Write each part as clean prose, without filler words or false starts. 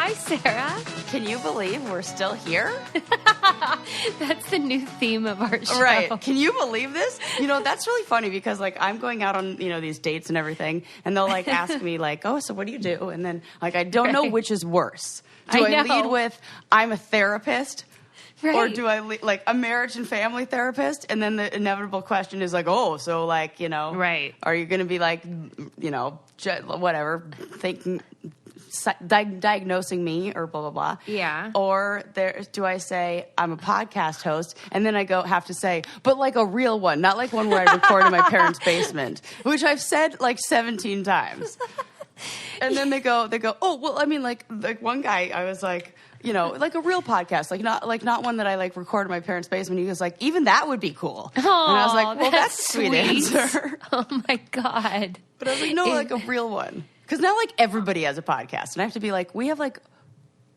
Hi, Sarah. Can you believe we're still here? That's the new theme of our show. Right. Can you believe this? You know, that's really funny because, like, I'm going out on, these dates and everything, and they'll, like, ask me, like, oh, so what do you do? And then, like, I don't know which is worse. Do I lead with, I'm a therapist? Right. Or do I lead, like, a marriage and family therapist? And then the inevitable question is, like, oh, so, like, Right. Are you going to be, like, whatever, diagnosing me or blah, blah, blah. Yeah. Or do I say I'm a podcast host and then I have to say, but like a real one, not like one where I record in my parents' basement, which I've said like 17 times. And then they go, oh, well, I mean, like one guy, I was like, like a real podcast, not one that I like record in my parents' basement. He was like, even that would be cool. Oh, and I was like, well, that's a sweet answer. Oh my God. But I was like, no, like a real one. Because now, like, everybody has a podcast. And I have to be like, we have, like,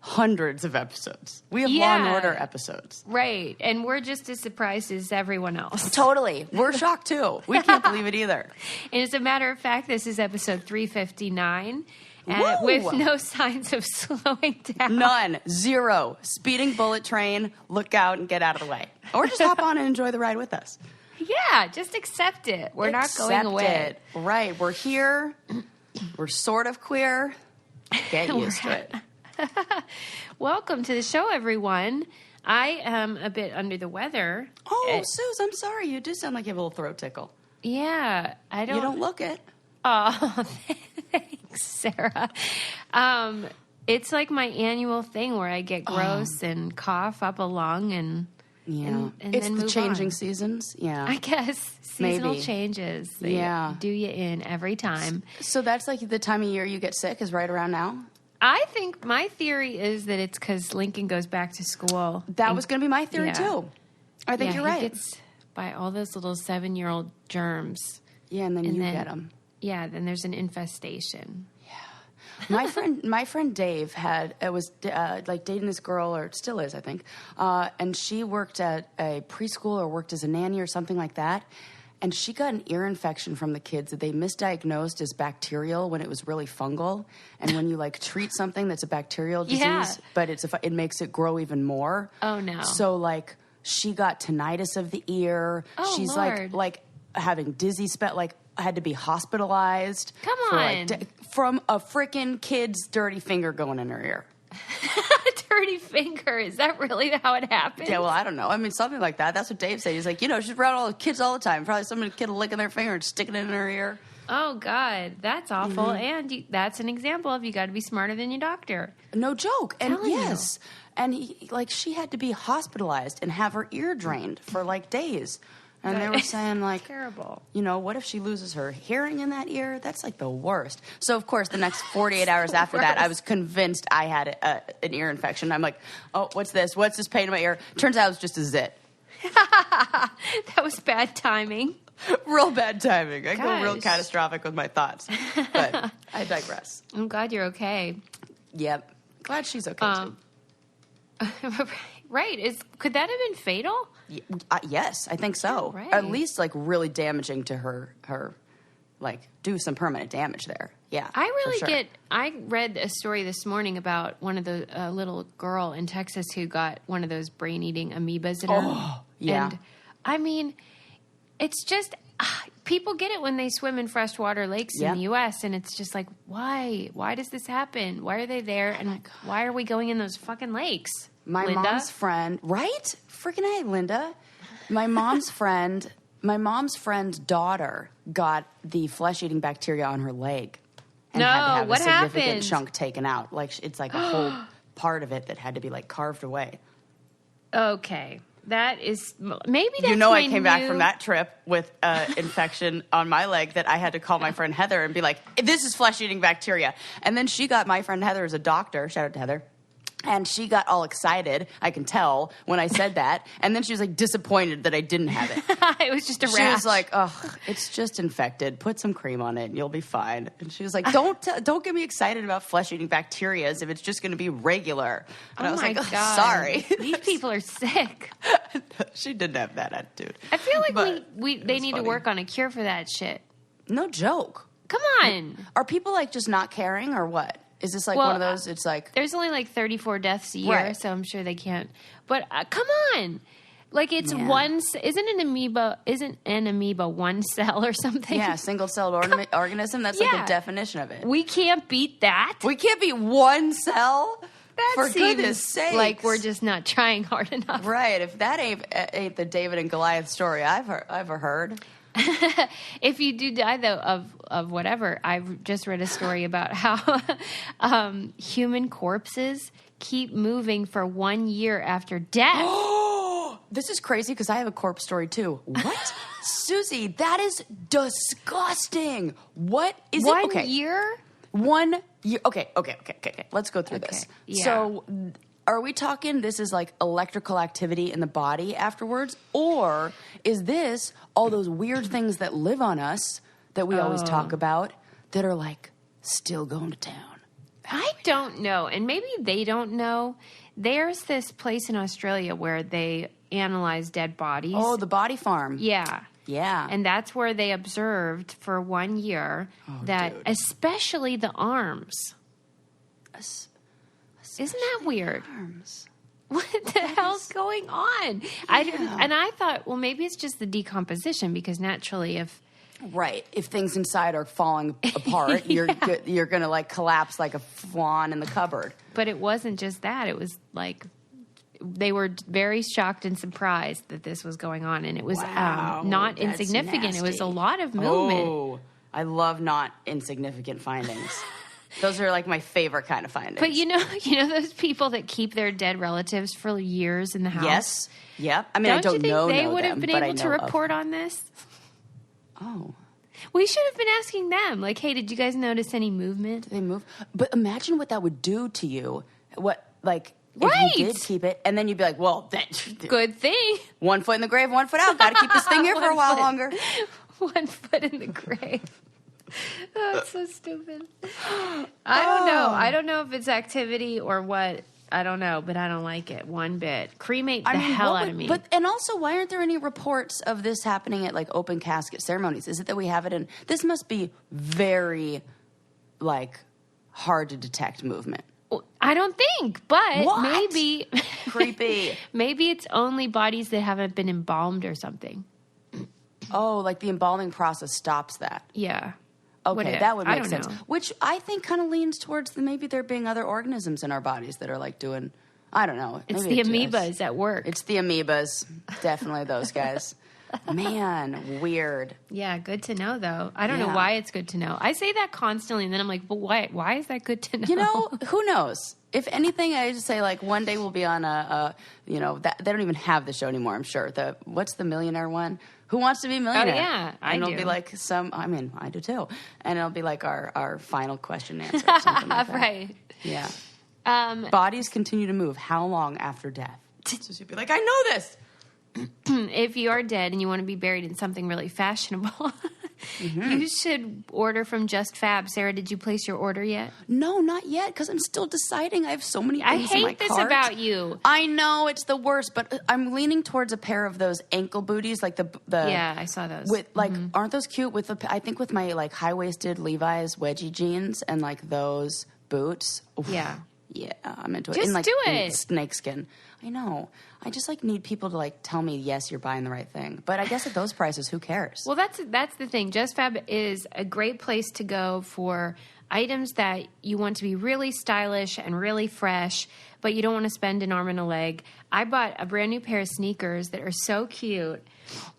hundreds of episodes. We have Law and Order episodes. Right. And we're just as surprised as everyone else. Totally. We're shocked, too. We can't believe it either. And as a matter of fact, this is episode 359. Woo! With no signs of slowing down. None. Zero. Speeding bullet train. Look out and get out of the way. Or just hop on and enjoy the ride with us. Yeah. Just accept it. We're not going away. Right. We're here. We're sort of queer. Get used to it. Welcome to the show, everyone. I am a bit under the weather. Oh, Suze, I'm sorry. You do sound like you have a little throat tickle. Yeah, I don't. You don't look it. Oh, thanks, Sarah. It's like my annual thing where I get gross and cough up a lung and. Yeah, and it's then the move changing on. Seasons. Yeah, I guess seasonal Maybe. Changes. They do you in every time. So that's like the time of year you get sick is right around now. I think my theory is that it's because Lincoln goes back to school. That was going to be my theory too. I think you're right. He gets by all those little 7-year-old germs. Yeah, and then you get them. Yeah, then there's an infestation. My friend Dave was like dating this girl, or still is, I think, and she worked at a preschool or worked as a nanny or something like that, and she got an ear infection from the kids that they misdiagnosed as bacterial when it was really fungal, and when you like treat something that's a bacterial disease, but it makes it grow even more. Oh no! So like she got tinnitus of the ear. Oh, she's Lord. like having dizzy had to be hospitalized. Come on. From a freaking kid's dirty finger going in her ear. Dirty finger. Is that really how it happened? Yeah, well, I don't know. I mean, something like that. That's what Dave said. He's like, she's around all the kids all the time. Probably some kid licking their finger and sticking it in her ear. Oh, God. That's awful. Mm-hmm. And that's an example of you got to be smarter than your doctor. No joke. And Telling yes. And she had to be hospitalized and have her ear drained for like days. And they were saying, like, terrible. What if she loses her hearing in that ear? That's, like, the worst. So, of course, the next 48 hours after that, I was convinced I had an ear infection. I'm like, oh, what's this? What's this pain in my ear? Turns out it was just a zit. That was bad timing. Real bad timing. I go Gosh. real catastrophic with my thoughts. But I digress. I'm glad you're okay. Yep. Glad she's okay, too. Right. Could that have been fatal? Yes, I think so. Oh, right. At least, like, really damaging to her, like, do some permanent damage there. Yeah, I read a story this morning about one of the little girl in Texas who got one of those brain-eating amoebas in her. Oh, yeah. And, I mean, it's just... people get it when they swim in freshwater lakes in the U.S., and it's just like, why? Why does this happen? Why are they there? And why are we going in those fucking lakes? My Linda? mom's friend, right? Freaking A, Linda. My mom's friend's daughter got the flesh-eating bacteria on her leg. And had to have what a significant happened? chunk taken out. Like, it's like a whole part of it that had to be, like, carved away. Okay. That is... Maybe that's I came back from that trip with infection on my leg that I had to call my friend Heather and be like, this is flesh-eating bacteria. And then she got my friend Heather as a doctor. Shout out to Heather. And she got all excited, I can tell, when I said that. And then she was, like, disappointed that I didn't have it. It was just a rash. She was like, "Ugh, it's just infected. Put some cream on it and you'll be fine." And she was like, don't get me excited about flesh-eating bacterias if it's just going to be regular. And I was like, God. Sorry. These people are sick. She didn't have that attitude. I feel like they need funny. to work on a cure for that shit. No joke. Come on. Are people, like, just not caring or what? Is this like one of those? It's like there's only like 34 deaths a year, right. so I'm sure they can't. But come on, like it's isn't an amoeba one cell or something? Yeah, single-celled organism. That's like the definition of it. We can't beat that. We can't beat one cell. That For seems goodness sakes. like we're just not trying hard enough. Right. If that ain't the David and Goliath story I've ever heard. If you do die, though, of whatever, I've just read a story about how human corpses keep moving for 1 year after death. This is crazy because I have a corpse story, too. What? Susie, that is disgusting. What is it? 1 year? 1 year. Okay. Let's go through this. Yeah. So, are we talking this is like electrical activity in the body afterwards? Or is this all those weird things that live on us that we always talk about that are like still going to town? I don't know. And maybe they don't know. There's this place in Australia where they analyze dead bodies. Oh, the body farm. Yeah. Yeah. And that's where they observed for 1 year that especially the arms. Isn't that weird? Arms. What the hell's going on? I thought, well, maybe it's just the decomposition because naturally if things inside are falling apart, you're going to like collapse like a fawn in the cupboard. But it wasn't just that. It was like they were very shocked and surprised that this was going on, and it was not insignificant. Nasty. It was a lot of movement. Oh, I love not insignificant findings. Those are like my favorite kind of findings. But you know those people that keep their dead relatives for years in the house? Yes. Yep. I mean, I don't you think know they them, would have been but able to report on this? Oh. We should have been asking them. Like, hey, did you guys notice any movement? They move. But imagine what that would do to you. What, like, right. if you did keep it, and then you'd be like, well, good thing. 1 foot in the grave, 1 foot out. Got to keep this thing here for a while longer. 1 foot in the grave. Oh, it's so stupid. I don't know. I don't know if it's activity or what. I don't know, but I don't like it one bit. Cremate the hell out of me. And also, why aren't there any reports of this happening at like open casket ceremonies? Is it that we have it in? This must be very, like, hard to detect movement. I don't think, but What? maybe Creepy. Maybe it's only bodies that haven't been embalmed or something. Oh, like the embalming process stops that. Yeah. Okay, that would make sense. Know. Which I think kind of leans towards maybe there being other organisms in our bodies that are like doing, I don't know. It's the amoebas at work. It's the amoebas. Definitely those guys. Man, weird. Yeah, good to know, though. I don't know why it's good to know. I say that constantly, and then I'm like, but why is that good to know? You know, who knows? If anything, I just say, like, one day we'll be on they don't even have the show anymore, I'm sure. What's the millionaire one? Who Wants to Be a Millionaire? Oh, yeah, and it'll be like I do too. And it'll be like our final question and answer or something like that. Right. Yeah. Bodies continue to move. How long after death? So she'd be like, I know this. If you are dead and you want to be buried in something really fashionable, you should order from Just Fab. Sarah, did you place your order yet? No, not yet, because I'm still deciding. I have so many things in my hate this cart. about you. I know, it's the worst, but I'm leaning towards a pair of those ankle booties, like the yeah, I saw those. With like, aren't those cute? I think with my like high-waisted Levi's wedgie jeans and like those boots. Oof. Yeah. Yeah, I'm into it. Just in, like, do in it. snakeskin. I know. I just like need people to like tell me, yes, you're buying the right thing. But I guess at those prices, who cares? Well, that's the thing. Just Fab is a great place to go for items that you want to be really stylish and really fresh, but you don't want to spend an arm and a leg. I bought a brand new pair of sneakers that are so cute.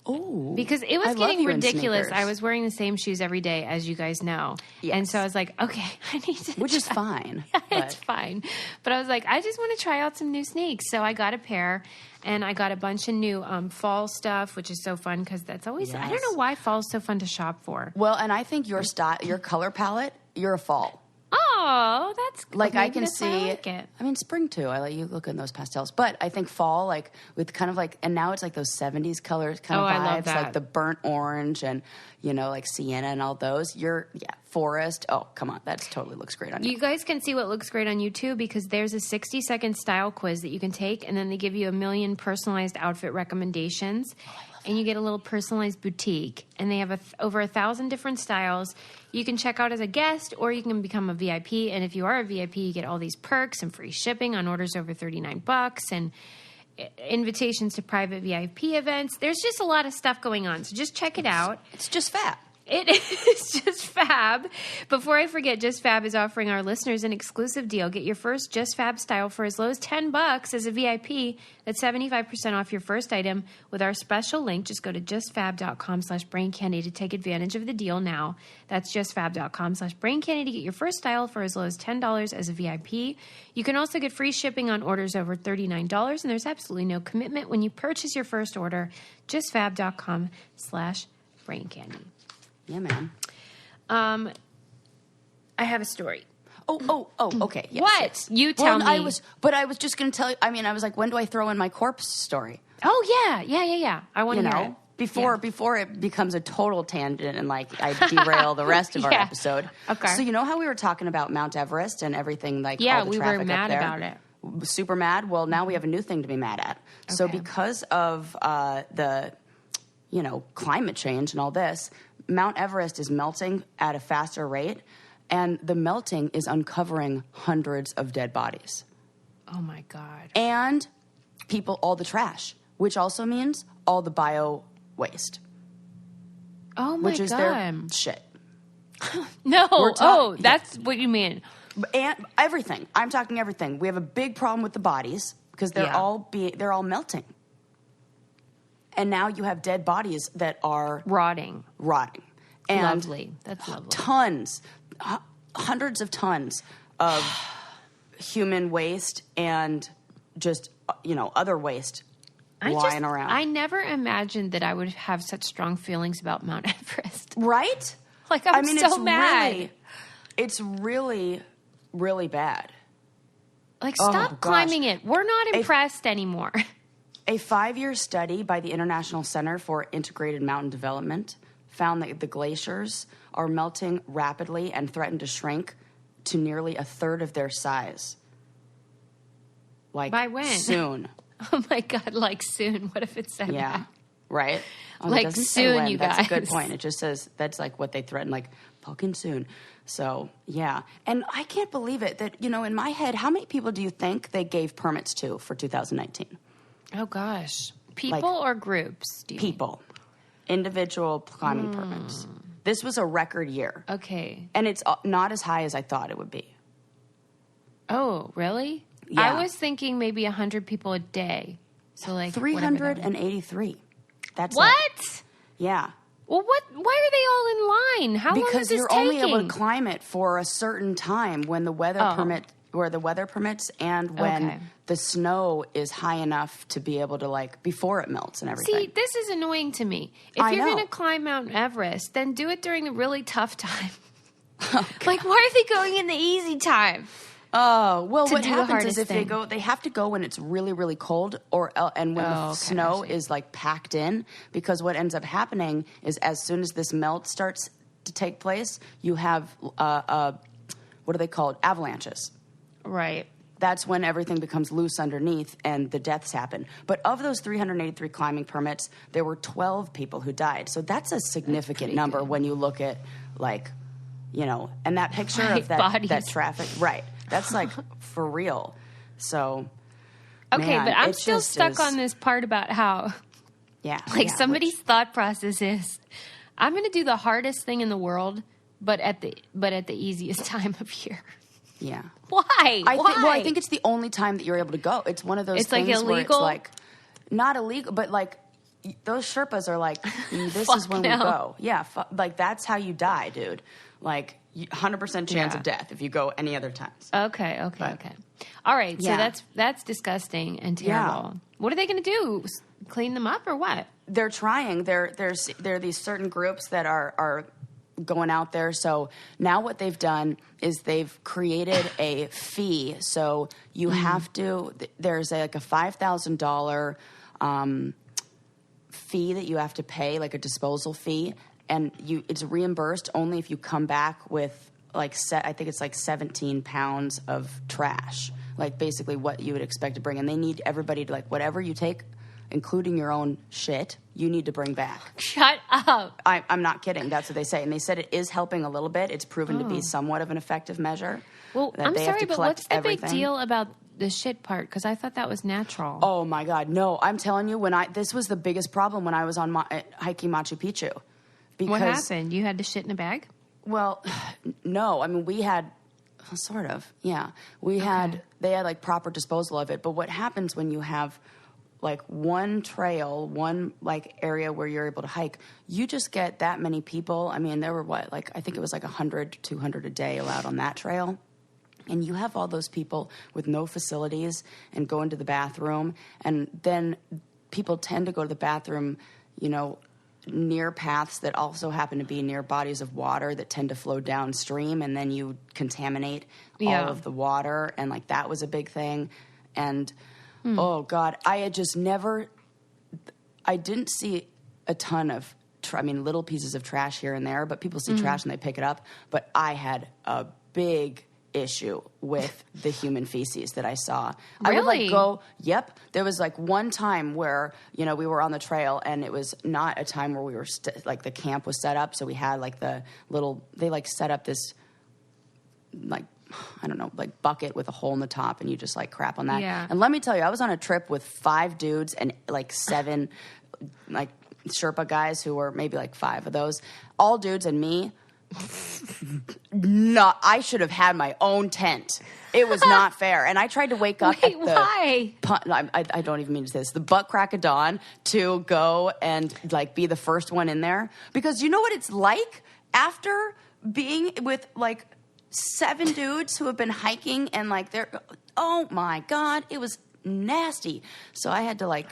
Oh, because it was getting ridiculous. I was wearing the same shoes every day, as you guys know. Yes. And so I was like, okay, I need to Which is fine. It's fine. But I was like, I just want to try out some new sneaks. So I got a pair, and I got a bunch of new fall stuff, which is so fun because that's always, I don't know why fall is so fun to shop for. Well, and I think your your color palette, you're a fall. Oh, that's cool. Like, Maybe I can that's why see. I like it. I mean, spring too. I let you look in those pastels, but I think fall, like with kind of like, and now it's like those 70s colors kind of vibes, I love that. like the burnt orange and like sienna and all those. Forest. Oh, come on, that totally looks great on you. You guys can see what looks great on you too, because there's a 60-second style quiz that you can take, and then they give you 1 million personalized outfit recommendations. Oh, I love and you get a little personalized boutique. And they have over 1,000 different styles. You can check out as a guest, or you can become a VIP. And if you are a VIP, you get all these perks and free shipping on orders over $39 and invitations to private VIP events. There's just a lot of stuff going on. So just check it out. It's just fab. It is just fab. Before I forget, Just Fab is offering our listeners an exclusive deal. Get your first Just Fab style for as low as $10 as a VIP. That's 75% off your first item with our special link. Just go to justfab.com/braincandy to take advantage of the deal now. That's justfab.com/braincandy to get your first style for as low as $10 as a VIP. You can also get free shipping on orders over $39, and there's absolutely no commitment when you purchase your first order. Justfab.com/braincandy. Yeah, man. I have a story. Okay. Yes, what? Yes. You tell me. I was just going to tell you. I mean, I was like, when do I throw in my corpse story? Oh, yeah. I want to hear it. Before it becomes a total tangent and like I derail the rest of our episode. Okay. So you know how we were talking about Mount Everest and everything, like yeah, all the we traffic were mad up there? about it. Super mad. Well, now we have a new thing to be mad at. Okay. So because of the climate change and all this, Mount Everest is melting at a faster rate, and the melting is uncovering hundreds of dead bodies. Oh, my God. And all the trash, which also means all the bio waste. Oh, my God. Which is their shit. No. That's what you mean. And everything. I'm talking everything. We have a big problem with the bodies because they're all melting. And now you have dead bodies that are rotting. And lovely. That's lovely. Hundreds of tons of human waste and just, other waste lying around. I never imagined that I would have such strong feelings about Mount Everest. Right? Like, I'm so mad. It's really, really bad. Like, stop climbing it. We're not impressed anymore. A 5-year study by the International Center for Integrated Mountain Development found that the glaciers are melting rapidly and threaten to shrink to nearly a third of their size. Like, by when? Soon. Oh, my God, like soon. What if it said that? Yeah, right? Like soon, you guys. That's a good point. It just says that's like what they threaten, like fucking soon. So, yeah. And I can't believe it that, in my head, how many people do you think they gave permits to for 2019? Oh, gosh. People or groups? People. Individual climbing permits. This was a record year. Okay. And it's not as high as I thought it would be. Oh, really? Yeah. I was thinking maybe 100 people a day. So like 383. That's what? It. Yeah. Well, why are they all in line? How long is this you're taking? only able to climb it for a certain time when the weather permits and when the snow is high enough to be able to before it melts and everything. See, this is annoying to me. If you're going to climb Mount Everest, then do it during the really tough time. Why are they going in the easy time? Oh, well, what happens is if they have to go when it's really, really cold and when the snow is packed in, because what ends up happening is as soon as this melt starts to take place, you have, what are they called? Avalanches. Right. That's when everything becomes loose underneath and the deaths happen. But of those 383 climbing permits, there were 12 people who died. So that's a significant number when you look at, and that picture of that traffic. Right. That's for real. So, okay, man, but I'm still stuck on this part about how, somebody's thought process is, I'm going to do the hardest thing in the world, but at the easiest time of year. Yeah. Why? I think it's the only time that you're able to go. It's one of those things illegal? where it's not illegal, but those Sherpas are this is when we go. Yeah, that's how you die, dude. 100% chance of death if you go any other times. Okay. All right, so that's disgusting and terrible. Yeah. What are they going to do? Clean them up or what? They're trying. There are these certain groups that are going out there. So now what they've done is they've created a fee. So you have to. There's a $5,000 fee that you have to pay, a disposal fee. And it's reimbursed only if you come back with I think it's 17 pounds of trash, basically what you would expect to bring. And they need everybody to whatever you take including your own shit, you need to bring back. Shut up. I'm not kidding. That's what they say. And they said it is helping a little bit. It's proven to be somewhat of an effective measure. Well, I'm sorry, but what's the big deal about the shit part? Because I thought that was natural. Oh, my God. No, I'm telling you, this was the biggest problem when I was on hiking Machu Picchu. Because, what happened? You had to shit in a bag? Well, no. I mean, we had... Sort of, yeah. They had like proper disposal of it. But what happens when you have like one trail, one like area where you're able to hike, you just get that many people. I mean, there were I think it was like 100, 200 a day allowed on that trail. And you have all those people with no facilities and go into the bathroom. And then people tend to go to the bathroom, near paths that also happen to be near bodies of water that tend to flow downstream, and then you contaminate all of the water, and like that was a big thing. And oh God, I didn't see a ton of little pieces of trash here and there, but people see trash and they pick it up. But I had a big issue with the human feces that I saw. Really? I would yep. There was like one time where, we were on the trail, and it was not a time where we were, the camp was set up. So we had like they set up this, bucket with a hole in the top, and you just like crap on that. Yeah. And let me tell you, I was on a trip with 5 dudes and like 7, Sherpa guys who were maybe like 5 of those, all dudes, and me. No, I should have had my own tent. It was not fair. And I tried to wake up why? I don't even mean to say this. The butt crack of dawn to go and like be the first one in there. Because you know what it's like after being with like 7 dudes who have been hiking and like oh my God, it was nasty. So I had to like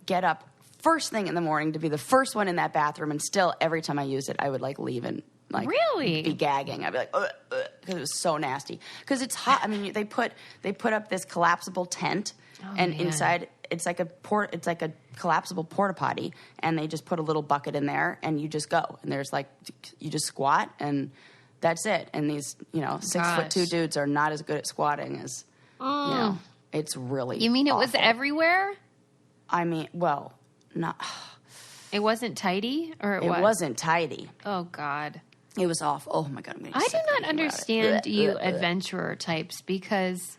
get up first thing in the morning to be the first one in that bathroom. And still every time I used it, I would like leave and really be gagging. I'd be like, because it was so nasty. Because it's hot. I mean, they put up this collapsible tent, and inside it's like a collapsible porta potty, and they just put a little bucket in there, and you just go, and there's you just squat, and that's it. And these 6'2" dudes are not as good at squatting as it's really. You mean awful. It was everywhere? I mean, well, not. It wasn't tidy, or it wasn't tidy. Oh God. It was awful. Oh my God! I do not understand you adventurer types, because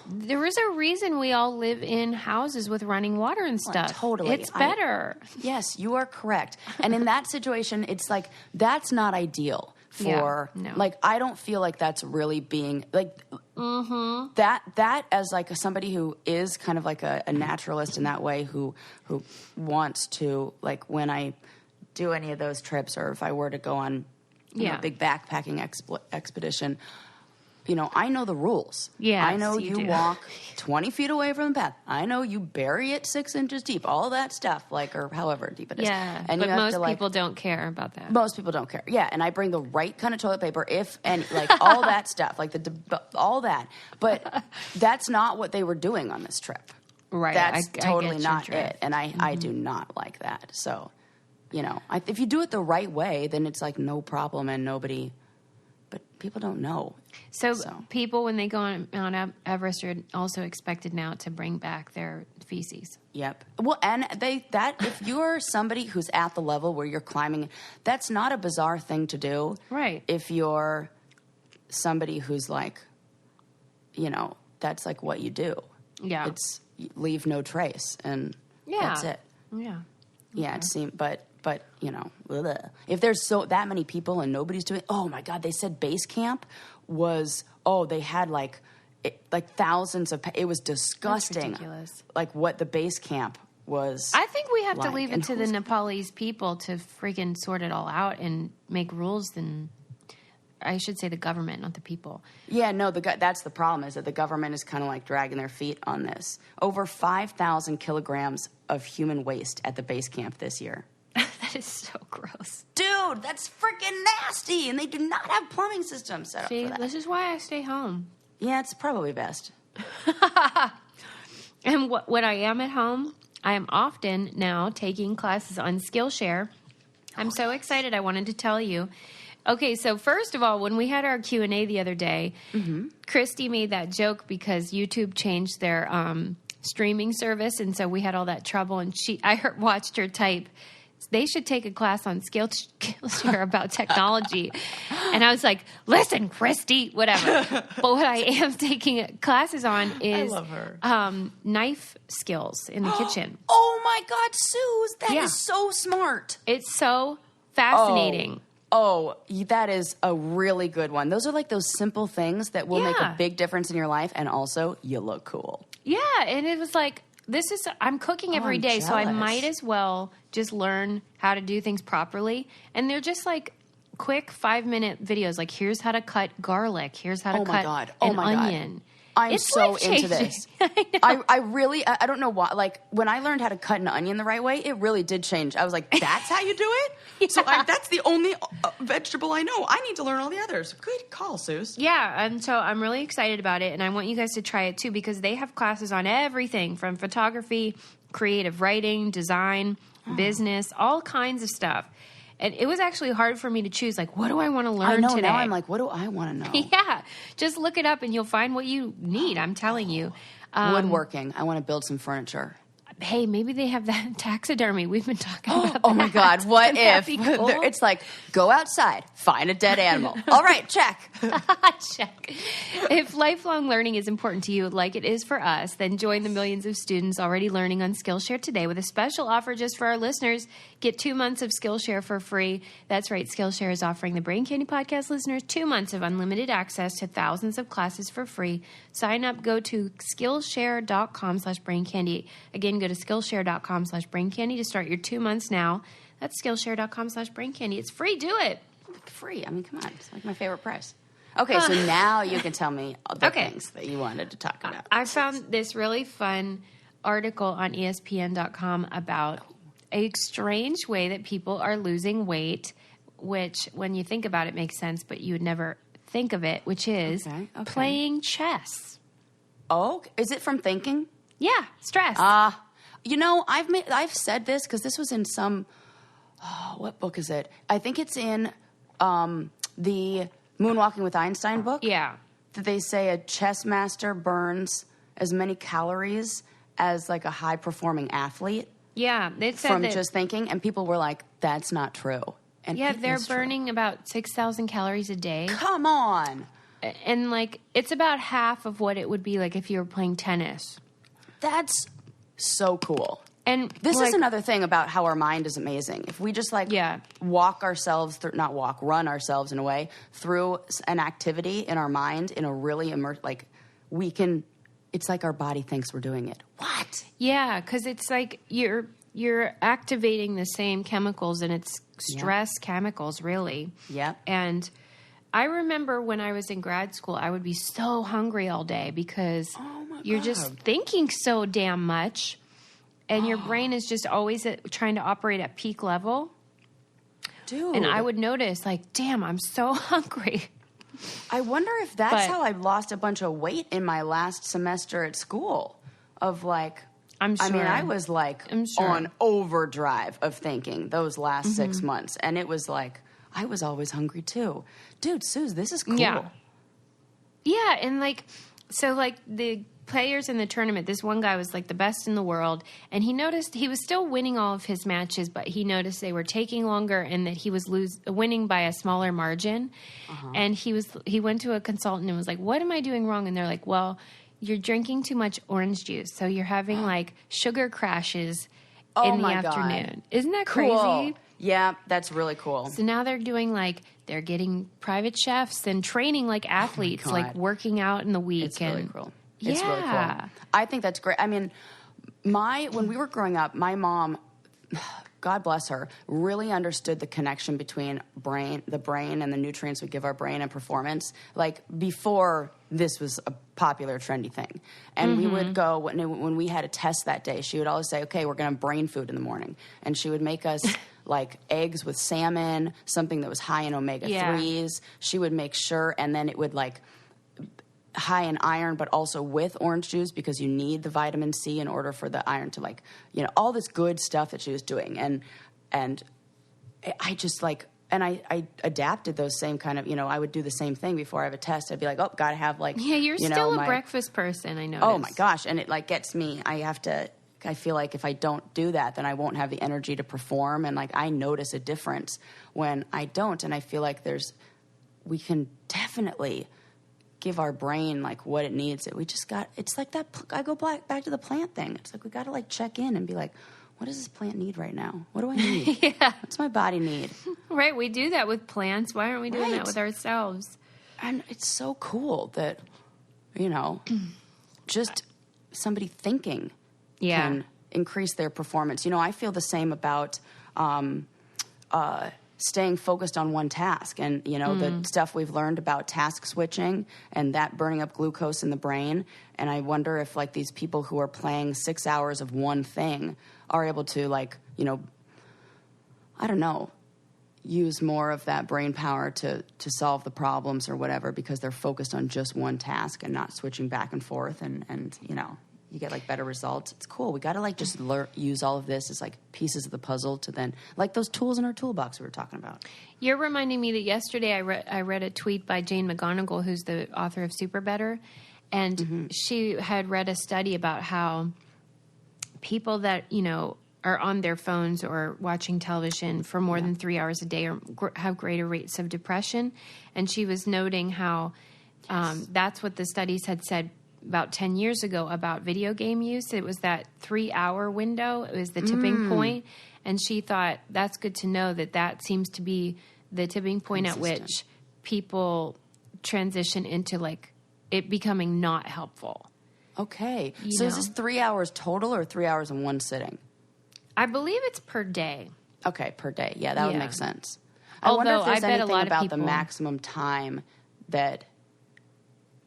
there is a reason we all live in houses with running water and stuff. Totally, it's better. Yes, you are correct. And in that situation, it's like that's not ideal for. No. Like I don't feel like that's really being like that as like somebody who is kind of like a naturalist in that way, who wants to, like, when I do any of those trips, or if I were to go on a big backpacking expedition, I know the rules. Yeah, I know you walk 20 feet away from the path. I know you bury it 6 inches deep. All that stuff, or however deep it is. Yeah, and but you have most to, people don't care about that. Most people don't care. Yeah, and I bring the right kind of toilet paper, if any, all that stuff, all that. But that's not what they were doing on this trip. Right. That's totally not drift. it. And I do not like that. So, if you do it the right way, then it's like no problem, and nobody. But people don't know. So people, when they go on Mount Everest, are also expected now to bring back their feces. Yep. Well, and if you're somebody who's at the level where you're climbing, that's not a bizarre thing to do. Right. If you're somebody who's like, that's like what you do. Yeah. It's leave no trace, and that's it. Yeah. Yeah, okay. It seemed, but bleh. If there's that many people and nobody's doing, oh my God, they said base camp was, they had like thousands of, it was disgusting. That's ridiculous. Like what the base camp was. I think we have to leave it to the Nepalese people to freaking sort it all out and make rules. Then I should say the government, not the people. Yeah, no, that's the problem, is that the government is kind of like dragging their feet on this. Over 5,000 kilograms of human waste at the base camp this year. That is so gross. Dude, that's freaking nasty. And they do not have plumbing systems set up for that. This is why I stay home. Yeah, it's probably best. And when I am at home, I am often now taking classes on Skillshare. I'm so excited. I wanted to tell you. Okay, so first of all, when we had our Q&A the other day, Christy made that joke because YouTube changed their streaming service, and so we had all that trouble. And watched her type, they should take a class on Skillshare about technology. And I was like, listen, Christy, whatever. But what I am taking classes on is I love her. Knife skills in the kitchen. Oh my God, Suze, that is so smart. It's so fascinating. Oh, that is a really good one. Those are like those simple things that will make a big difference in your life, and also you look cool. Yeah, and it was like, I'm cooking every day, so I might as well just learn how to do things properly. And they're just like quick 5-minute videos. Like, here's how to cut garlic. Here's how to cut an onion. I'm so into this. I really, I don't know why. Like, when I learned how to cut an onion the right way, it really did change. I was like, that's how you do it? Yeah. So that's the only vegetable I know. I need to learn all the others. Good call, Suze. Yeah, and so I'm really excited about it, and I want you guys to try it too, because they have classes on everything from photography, creative writing, design, business, all kinds of stuff. And it was actually hard for me to choose, like, what do I want to learn today? Now I'm like, what do I want to know? Yeah, just look it up and you'll find what you need, I'm telling you. Woodworking. I want to build some furniture. Hey, maybe they have that taxidermy. We've been talking about that. Oh my God, what if? Cool? It's like, go outside, find a dead animal. All right, check. Check. If lifelong learning is important to you, like it is for us, then join the millions of students already learning on Skillshare today with a special offer just for our listeners. Get 2 months of Skillshare for free. That's right, Skillshare is offering the Brain Candy Podcast listeners 2 months of unlimited access to thousands of classes for free. Sign up, go to Skillshare.com/braincandy. Again, go to Skillshare.com/braincandy to start your 2 months now. That's Skillshare.com/braincandy. It's free. Do it. Free. I mean, come on. It's like my favorite price. Okay, so now you can tell me the things that you wanted to talk about. I found this really fun article on ESPN.com about a strange way that people are losing weight, which, when you think about it, makes sense, but you would never think of it, which is playing chess. Oh, is it from thinking? Yeah, stress. You know, I've said this because this was in some. What book is it? I think it's in the Moonwalking with Einstein book. Yeah. That they say a chess master burns as many calories as like a high performing athlete. Yeah, they said from that, just thinking, and people were like, "That's not true." And yeah, they're burning about 6,000 calories a day. Come on, and like it's about half of what it would be like if you were playing tennis. That's so cool. And this is another thing about how our mind is amazing. If we just walk ourselves through, run ourselves in a way through an activity in our mind in a really we can. It's like our body thinks we're doing it. What? Yeah, because it's like you're activating the same chemicals, and it's stress chemicals, really. Yeah. And I remember when I was in grad school, I would be so hungry all day because you're just thinking so damn much. And your brain is just always trying to operate at peak level. Dude. And I would notice, like, damn, I'm so hungry. I wonder if that's how I lost a bunch of weight in my last semester at school. I'm sure. I mean, I was on overdrive of thinking those last 6 months. And it was like, I was always hungry too. Dude, Suze, this is cool. Yeah. Yeah, and the players in the tournament, this one guy was like the best in the world, and he noticed he was still winning all of his matches, but he noticed they were taking longer and that he was winning by a smaller margin. And he went to a consultant and was like, what am I doing wrong? And they're like, well, you're drinking too much orange juice, so you're having like sugar crashes in the afternoon. Isn't that cool. crazy? Yeah, that's really cool. So now they're doing they're getting private chefs and training like athletes, like working out in the week. It's really cool. Yeah. It's really cool. I think that's great. I mean, when we were growing up, my mom, God bless her, really understood the connection between the brain and the nutrients we give our brain and performance, like before this was a popular, trendy thing. And we would go, when we had a test that day, she would always say, okay, we're going to have brain food in the morning. And she would make us like eggs with salmon, something that was high in omega-3s. She would make sure, and then it would high in iron, but also with orange juice because you need the vitamin C in order for the iron to all this good stuff that she was doing. And I just and I adapted those same kind of, I would do the same thing before I have a test. I'd be like, oh, got to have like, yeah, you're still a breakfast person, I noticed. Oh my gosh. And it like gets me, I feel like if I don't do that, then I won't have the energy to perform. And like, I notice a difference when I don't. And I feel like we can definitely give our brain like what it needs. It's like that. I go back to the plant thing. It's like, we got to like check in and be like, what does this plant need right now? What do I need? Yeah. What's my body need? Right. We do that with plants. Why aren't we doing that with ourselves? And it's so cool that, just somebody thinking can increase their performance. I feel the same about staying focused on one task. And, the stuff we've learned about task switching and that burning up glucose in the brain. And I wonder if, like, these people who are playing 6 hours of one thing are able to, like, I don't know, use more of that brain power to solve the problems or whatever because they're focused on just one task and not switching back and forth. And you get, like, better results. It's cool. We got to, like, just use all of this as, like, pieces of the puzzle to then, like those tools in our toolbox we were talking about. You're reminding me that yesterday I read a tweet by Jane McGonigal, who's the author of Super Better, and she had read a study about how people that, are on their phones or watching television for more than 3 hours a day or have greater rates of depression. And she was noting how that's what the studies had said about 10 years ago about video game use. It was that 3-hour window. It was the tipping point. And she thought that's good to know that seems to be the tipping point at which people transition into, like, it becoming not helpful. Okay. So is this 3 hours total or 3 hours in one sitting? I believe it's per day. Okay, per day. Yeah, that would make sense. Although, I wonder if there's I bet anything a lot about of people... the maximum time that,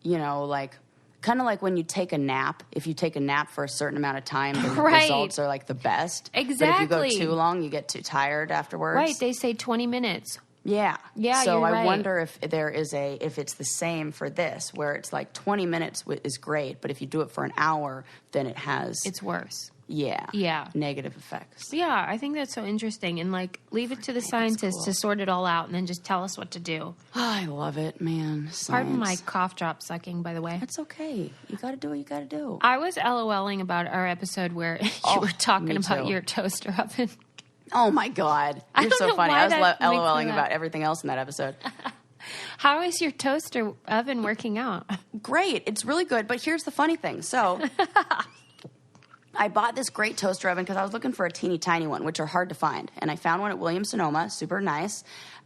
like, kind of like when you take a nap. If you take a nap for a certain amount of time, the results are, like, the best. Exactly. But if you go too long, you get too tired afterwards. Right, they say 20 minutes. Yeah. Yeah, so you're I right. wonder if if it's the same for this, where it's like 20 minutes is great, but if you do it for an hour, then it's worse. Yeah. Negative effects. Yeah, I think that's so interesting. And, like, leave it to the scientists to sort it all out and then just tell us what to do. Oh, I love it, man. Science. Pardon my cough drop sucking, by the way. It's okay. You got to do what you got to do. I was LOLing about our episode where you were talking about your toaster oven. Oh, my God. You're so funny. I was LOLing about everything else in that episode. How is your toaster oven working out? Great. It's really good. But here's the funny thing. So I bought this great toaster oven because I was looking for a teeny tiny one, which are hard to find. And I found one at Williams-Sonoma, super nice.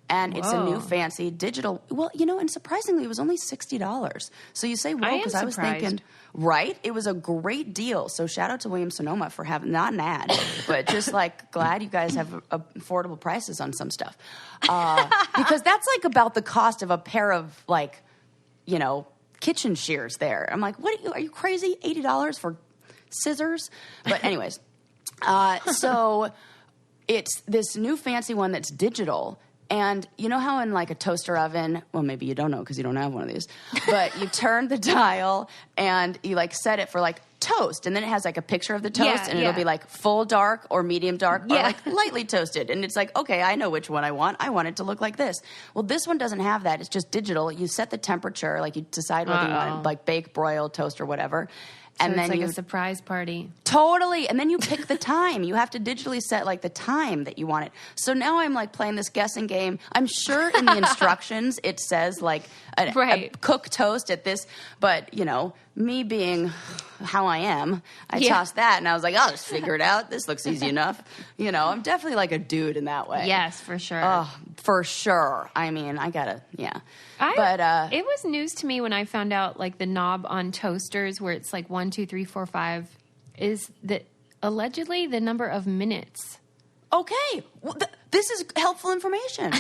And it's a new fancy digital. Well, and surprisingly, it was only $60. So you say, well, because I was thinking, right? It was a great deal. So shout out to Williams-Sonoma for having, not an ad, but just like glad you guys have affordable prices on some stuff. Because that's like about the cost of a pair of like, kitchen shears there. I'm like, are you crazy? $80 for scissors? But anyways, so it's this new fancy one that's digital. And you know how in like a toaster oven, well, maybe you don't know because you don't have one of these, but you turn the dial and you like set it for like toast. And then it has like a picture of the toast and it'll be like full dark or medium dark or like lightly toasted. And it's like, okay, I know which one I want. I want it to look like this. Well, this one doesn't have that. It's just digital. You set the temperature, like you decide whether you want it like bake, broil, toast or whatever. So and it's then like a surprise party. Totally. And then you pick the time. You have to digitally set like the time that you want it. So now I'm like playing this guessing game. I'm sure in the instructions it says like a cook toast at this. But, me being how I am, I tossed that and I was like, I'll just figure it out. This looks easy enough. I'm definitely like a dude in that way. Yes, for sure. Oh, for sure. I mean, I gotta, it was news to me when I found out like the knob on toasters where it's like 1, 2, 3, 4, 5 is that allegedly the number of minutes. Okay. Well, this is helpful information.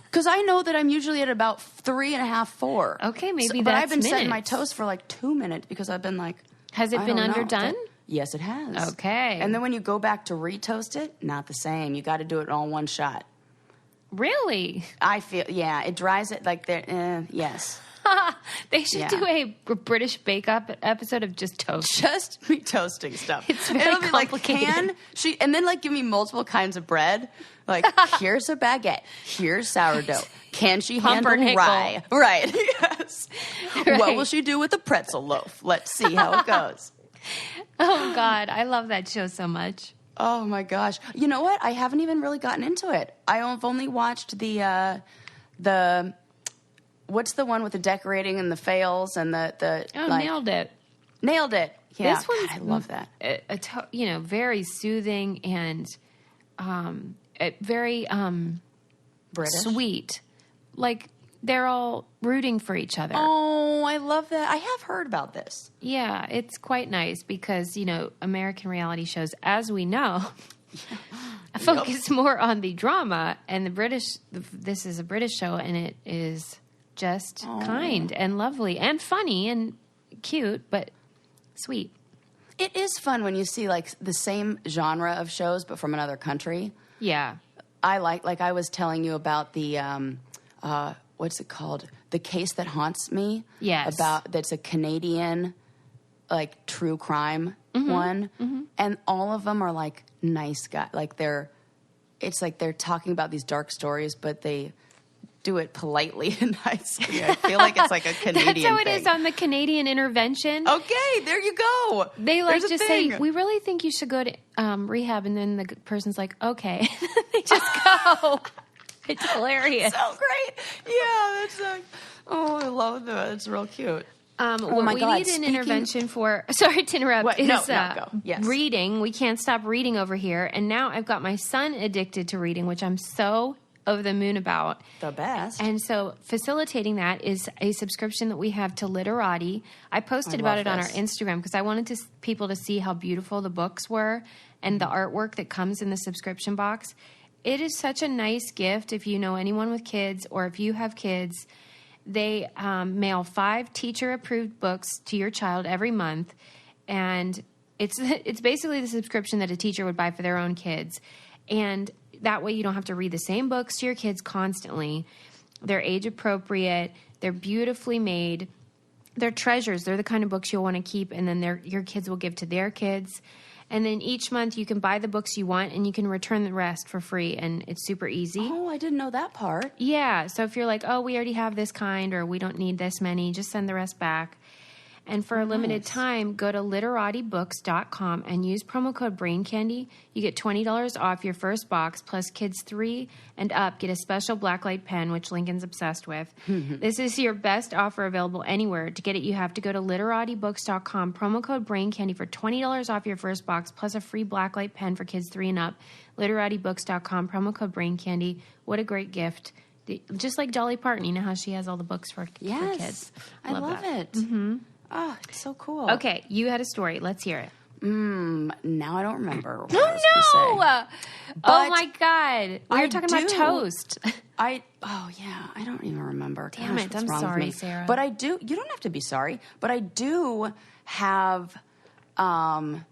Because I know that I'm usually at about 3.5, 4. Okay, maybe that's but I've been minutes. setting my toast for like 2 minutes because I've been like, has it been underdone? Yes, it has. Okay. And then when you go back to retoast it, not the same. You got to do it all in one shot. Really? I feel, it dries it like yes. They should do a British Bake Up episode of just toast. Just me toasting stuff. It's very It'll be complicated. like, can she, and then like give me multiple kinds of bread. Like, here's a baguette. Here's sourdough. Can she handle Pumpernickel. rye? Right. Yes. Right. What will she do with a pretzel loaf? Let's see how it goes. Oh, God. I love that show so much. Oh, my gosh. You know what? I haven't even really gotten into it. I've only watched the what's the one with the decorating and the fails and the like, nailed it. Nailed it. Yeah. This one's, God, I love that. Very soothing and very British. sweet. Like, they're all rooting for each other. Oh, I love that. I have heard about this. Yeah, it's quite nice because, American reality shows, as we know, focus more on the drama. And this is a British show, and it is just kind and lovely and funny and cute, but sweet. It is fun when you see, like, the same genre of shows, but from another country. Yeah. I like I was telling you about the, what's it called? The Case That Haunts Me. Yes. That's a Canadian, like, true crime one. Mm-hmm. And all of them are, like, nice guys. Like, it's like they're talking about these dark stories, but they do it politely and nicely. I feel like it's like a Canadian That's how it thing. is on the Canadian Intervention. Okay, there you go. They There's a just thing. say, we really think you should go to rehab. And then the person's like, okay. They just go. It's hilarious. So great. Yeah, that's like, I love that. It's real cute. What my we God, need an intervention for, sorry to interrupt, What? is No, go. Yes. reading. We can't stop reading over here. And now I've got my son addicted to reading, which I'm so over the moon about. The best. And so facilitating that is a subscription that we have to Literati. I posted about it on our Instagram because I wanted people to see how beautiful the books were and the artwork that comes in the subscription box. It is such a nice gift if you know anyone with kids or if you have kids. They mail 5 teacher-approved books to your child every month, and it's basically the subscription that a teacher would buy for their own kids. And that way you don't have to read the same books to your kids constantly. They're age-appropriate. They're beautifully made. They're treasures. They're the kind of books you'll want to keep, and then your kids will give to their kids. And then each month you can buy the books you want, and you can return the rest for free, and it's super easy. Oh, I didn't know that part. Yeah, so if you're like, oh, we already have this kind, or we don't need this many, just send the rest back. And for a limited time, go to literatibooks.com and use promo code BRAINCANDY. You get $20 off your first box, plus kids 3 and up get a special blacklight pen, which Lincoln's obsessed with. This is your best offer available anywhere. To get it, you have to go to literatibooks.com, promo code BRAINCANDY for $20 off your first box, plus a free blacklight pen for kids 3 and up. Literatibooks.com, promo code BRAINCANDY. What a great gift. Just like Dolly Parton, you know how she has all the books for kids. I love that. it. Mm-hmm. Oh, it's so cool. Okay, you had a story. Let's hear it. Now I don't remember what Oh, I was gonna say. oh, But my God. We were talking about toast. I don't even remember. Damn Gosh, it, what's I'm wrong with sorry, me? Sarah. But I do, you don't have to be sorry, but I do have some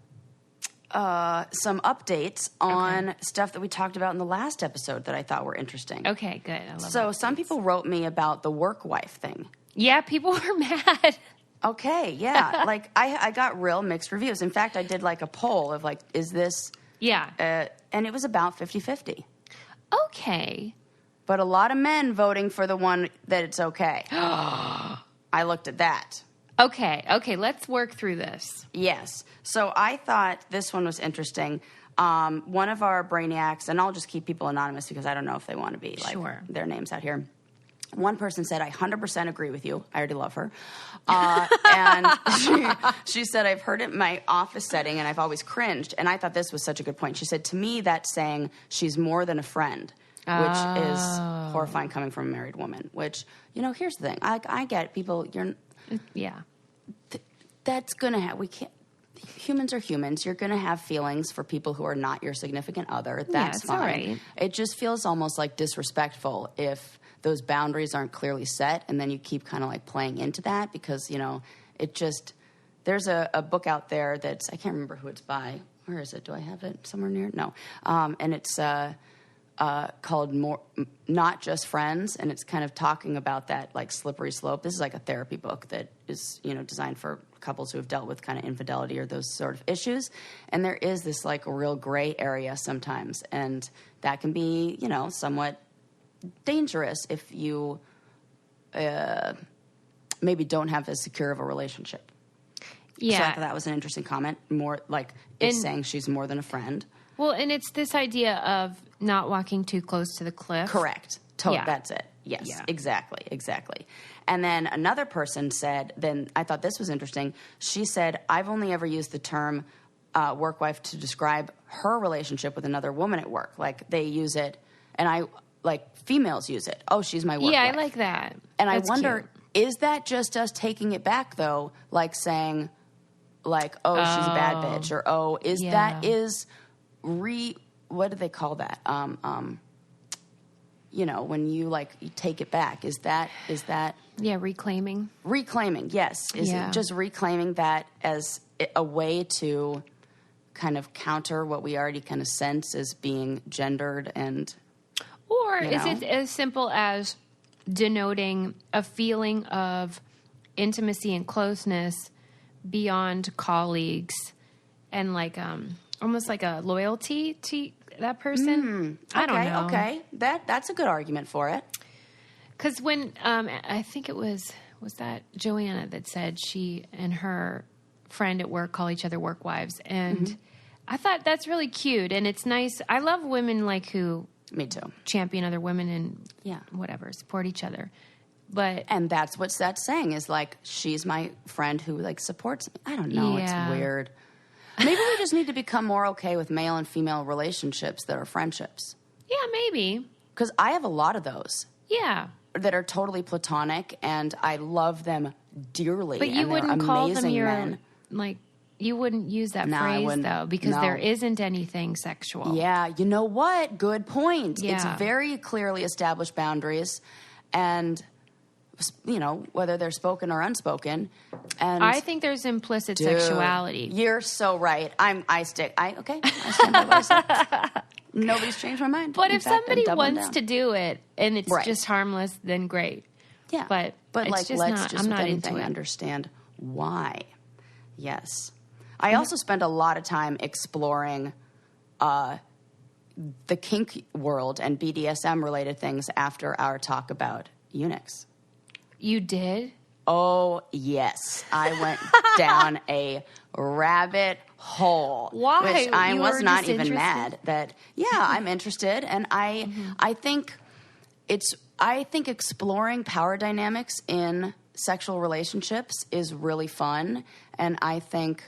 updates on stuff that we talked about in the last episode that I thought were interesting. Okay, good. I love So updates. some people wrote me about the work wife thing. Yeah, people were mad. Okay, yeah. Like, I got real mixed reviews. In fact, I did, like, a poll of, like, is this... Yeah. And it was about 50-50. Okay. But a lot of men voting for the one that it's okay. I looked at that. Okay, let's work through this. Yes. So I thought this one was interesting. One of our brainiacs, and I'll just keep people anonymous because I don't know if they want to be, like, Sure. their names out here. One person said, I 100% agree with you. I already love her. And she said, I've heard it in my office setting, and I've always cringed. And I thought this was such a good point. She said, to me, that's saying she's more than a friend, which is horrifying coming from a married woman. Which, here's the thing. I get it. People, Yeah. That's going to have, we can't. Humans are humans. You're going to have feelings for people who are not your significant other. That's it's fine. all right. It just feels almost like disrespectful if those boundaries aren't clearly set, and then you keep kind of like playing into that because, it just, there's a book out there that's, I can't remember who it's by. Where is it? Do I have it somewhere near? No. And it's called Not Just Friends, and it's kind of talking about that like slippery slope. This is like a therapy book that is, you know, designed for couples who have dealt with kind of infidelity or those sort of issues. And there is this like a real gray area sometimes, and that can be, you know, somewhat dangerous if you maybe don't have as secure of a relationship. Yeah. So I thought that was an interesting comment. More like it's saying she's more than a friend. Well, and it's this idea of not walking too close to the cliff. Correct. Yeah. That's it. Yes, Yeah. exactly. And then another person said, then I thought this was interesting. She said, I've only ever used the term work wife to describe her relationship with another woman at work. Like they use it, and females use it. Oh, she's my work wife. Yeah, I like that. And That's I wonder, cute. is that just us taking it back though? Like saying, like, oh, she's a bad bitch, or oh, what do they call that? You know, when you like you take it back, is that Yeah, reclaiming. Reclaiming, yes. Is it just reclaiming that as a way to kind of counter what we already kind of sense as being gendered and... Or is it as simple as denoting a feeling of intimacy and closeness beyond colleagues and like almost like a loyalty to that person? I don't know. Okay, that's a good argument for it. Because when I think it was that Joanna that said she and her friend at work call each other work wives, and I thought that's really cute and it's nice. I love women like who me too champion other women and whatever, support each other. And that's what that's saying is like she's my friend who like supports me. I don't know. Yeah. It's weird. Maybe we just need to become more okay with male and female relationships that are friendships. Yeah, maybe. Because I have a lot of those. Yeah. That are totally platonic, and I love them dearly. But you and wouldn't they're call them amazing your, men. like, you wouldn't use that No, I phrase, wouldn't. though, because No. there isn't anything sexual. Yeah, you know what? Good point. Yeah. It's very clearly established boundaries, and, you know, whether they're spoken or unspoken. And I think there's implicit sexuality. You're so right. I stand by what I said. Nobody's changed my mind. But In if fact, I'm somebody doubling wants down. to do it and it's Right. just harmless, then great. Yeah. But it's like, just let's not, just I'm with not anything into it. understand why. Yes. I also spend a lot of time exploring the kink world and BDSM related things after our talk about eunuchs. You did? Oh, yes. I went down a rabbit hole. Why? Which I You was were not just even interested? mad that, I'm interested. And I think exploring power dynamics in sexual relationships is really fun. And I think,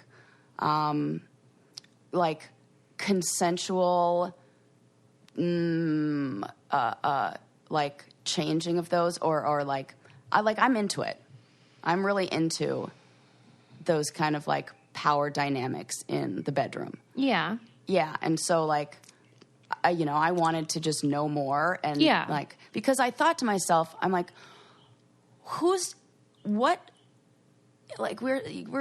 like consensual, like changing of those or like, I'm into it. I'm really into those kind of like power dynamics in the bedroom. Yeah. Yeah. And so like, I wanted to just know more and like, because I thought to myself, I'm like, we're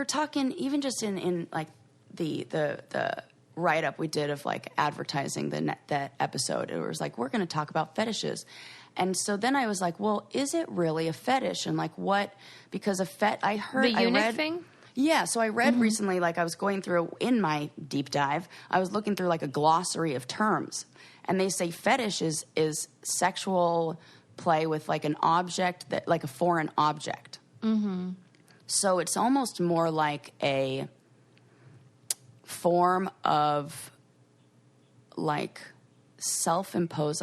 talking even just in like the write up we did of like advertising that episode. It was like, we're going to talk about fetishes. And so then I was like, well, is it really a fetish? And like what, because I heard, The eunuch thing? Yeah, so I read recently, like I was going through, in my deep dive, I was looking through like a glossary of terms. And they say fetish is sexual play with like an object, like a foreign object. Mm-hmm. So it's almost more like a form of like self-imposed,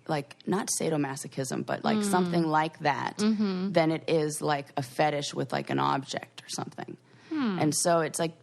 like not sadomasochism, but like something like that, than it is like a fetish with like an object or something. And so it's like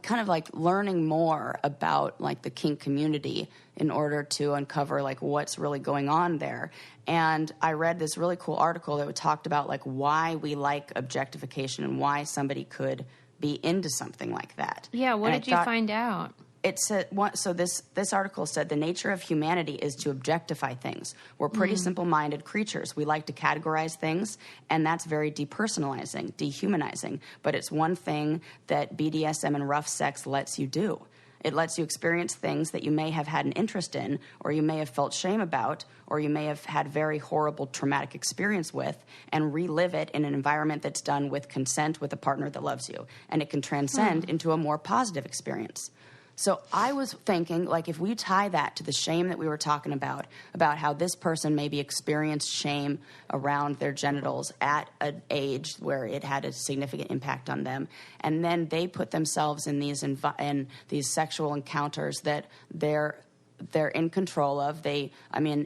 kind of like learning more about like the kink community in order to uncover like what's really going on there. And I read this really cool article that talked about like why we like objectification and why somebody could be into something like that. Yeah, what And did you find out? It said, so this article said the nature of humanity is to objectify things. We're pretty simple-minded creatures. We like to categorize things, and that's very depersonalizing, dehumanizing. But it's one thing that BDSM and rough sex lets you do. It lets you experience things that you may have had an interest in, or you may have felt shame about, or you may have had very horrible traumatic experience with, and relive it in an environment that's done with consent with a partner that loves you. And it can transcend into a more positive experience. So I was thinking, like, if we tie that to the shame that we were talking about how this person maybe experienced shame around their genitals at an age where it had a significant impact on them, and then they put themselves in these sexual encounters that they're in control of.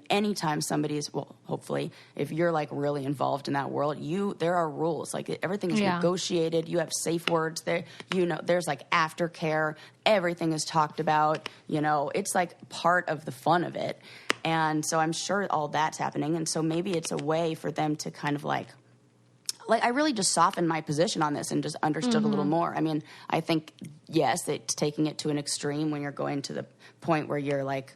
Anytime somebody's, well, hopefully, if you're like really involved in that world, there are rules. Like everything is negotiated. You have safe words there. There's like aftercare. Everything is talked about. It's like part of the fun of it. And so I'm sure all that's happening. And so maybe it's a way for them to kind of like I really just softened my position on this and just understood a little more. I mean, I think, yes, it's taking it to an extreme when you're going to the point where you're like,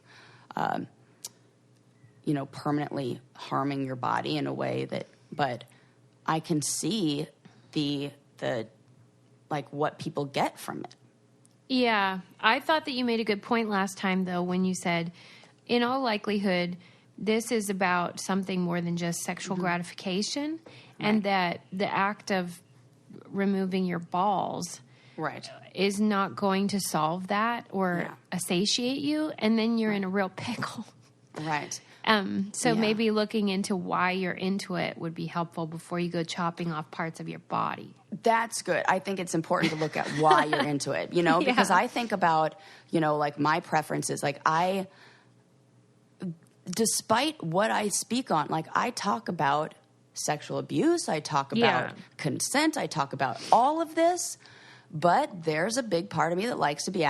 permanently harming your body in a way but I can see the what people get from it. Yeah. I thought that you made a good point last time, though, when you said, in all likelihood, this is about something more than just sexual gratification, and that the act of removing your balls is not going to solve that or satiate you, and then you're in a real pickle. Right. Maybe looking into why you're into it would be helpful before you go chopping off parts of your body. That's good. I think it's important to look at why you're into it, because I think about, like my preferences. Like despite what I speak on, like I talk about sexual abuse, I talk about consent, I talk about all of this, but there's a big part of me that likes to be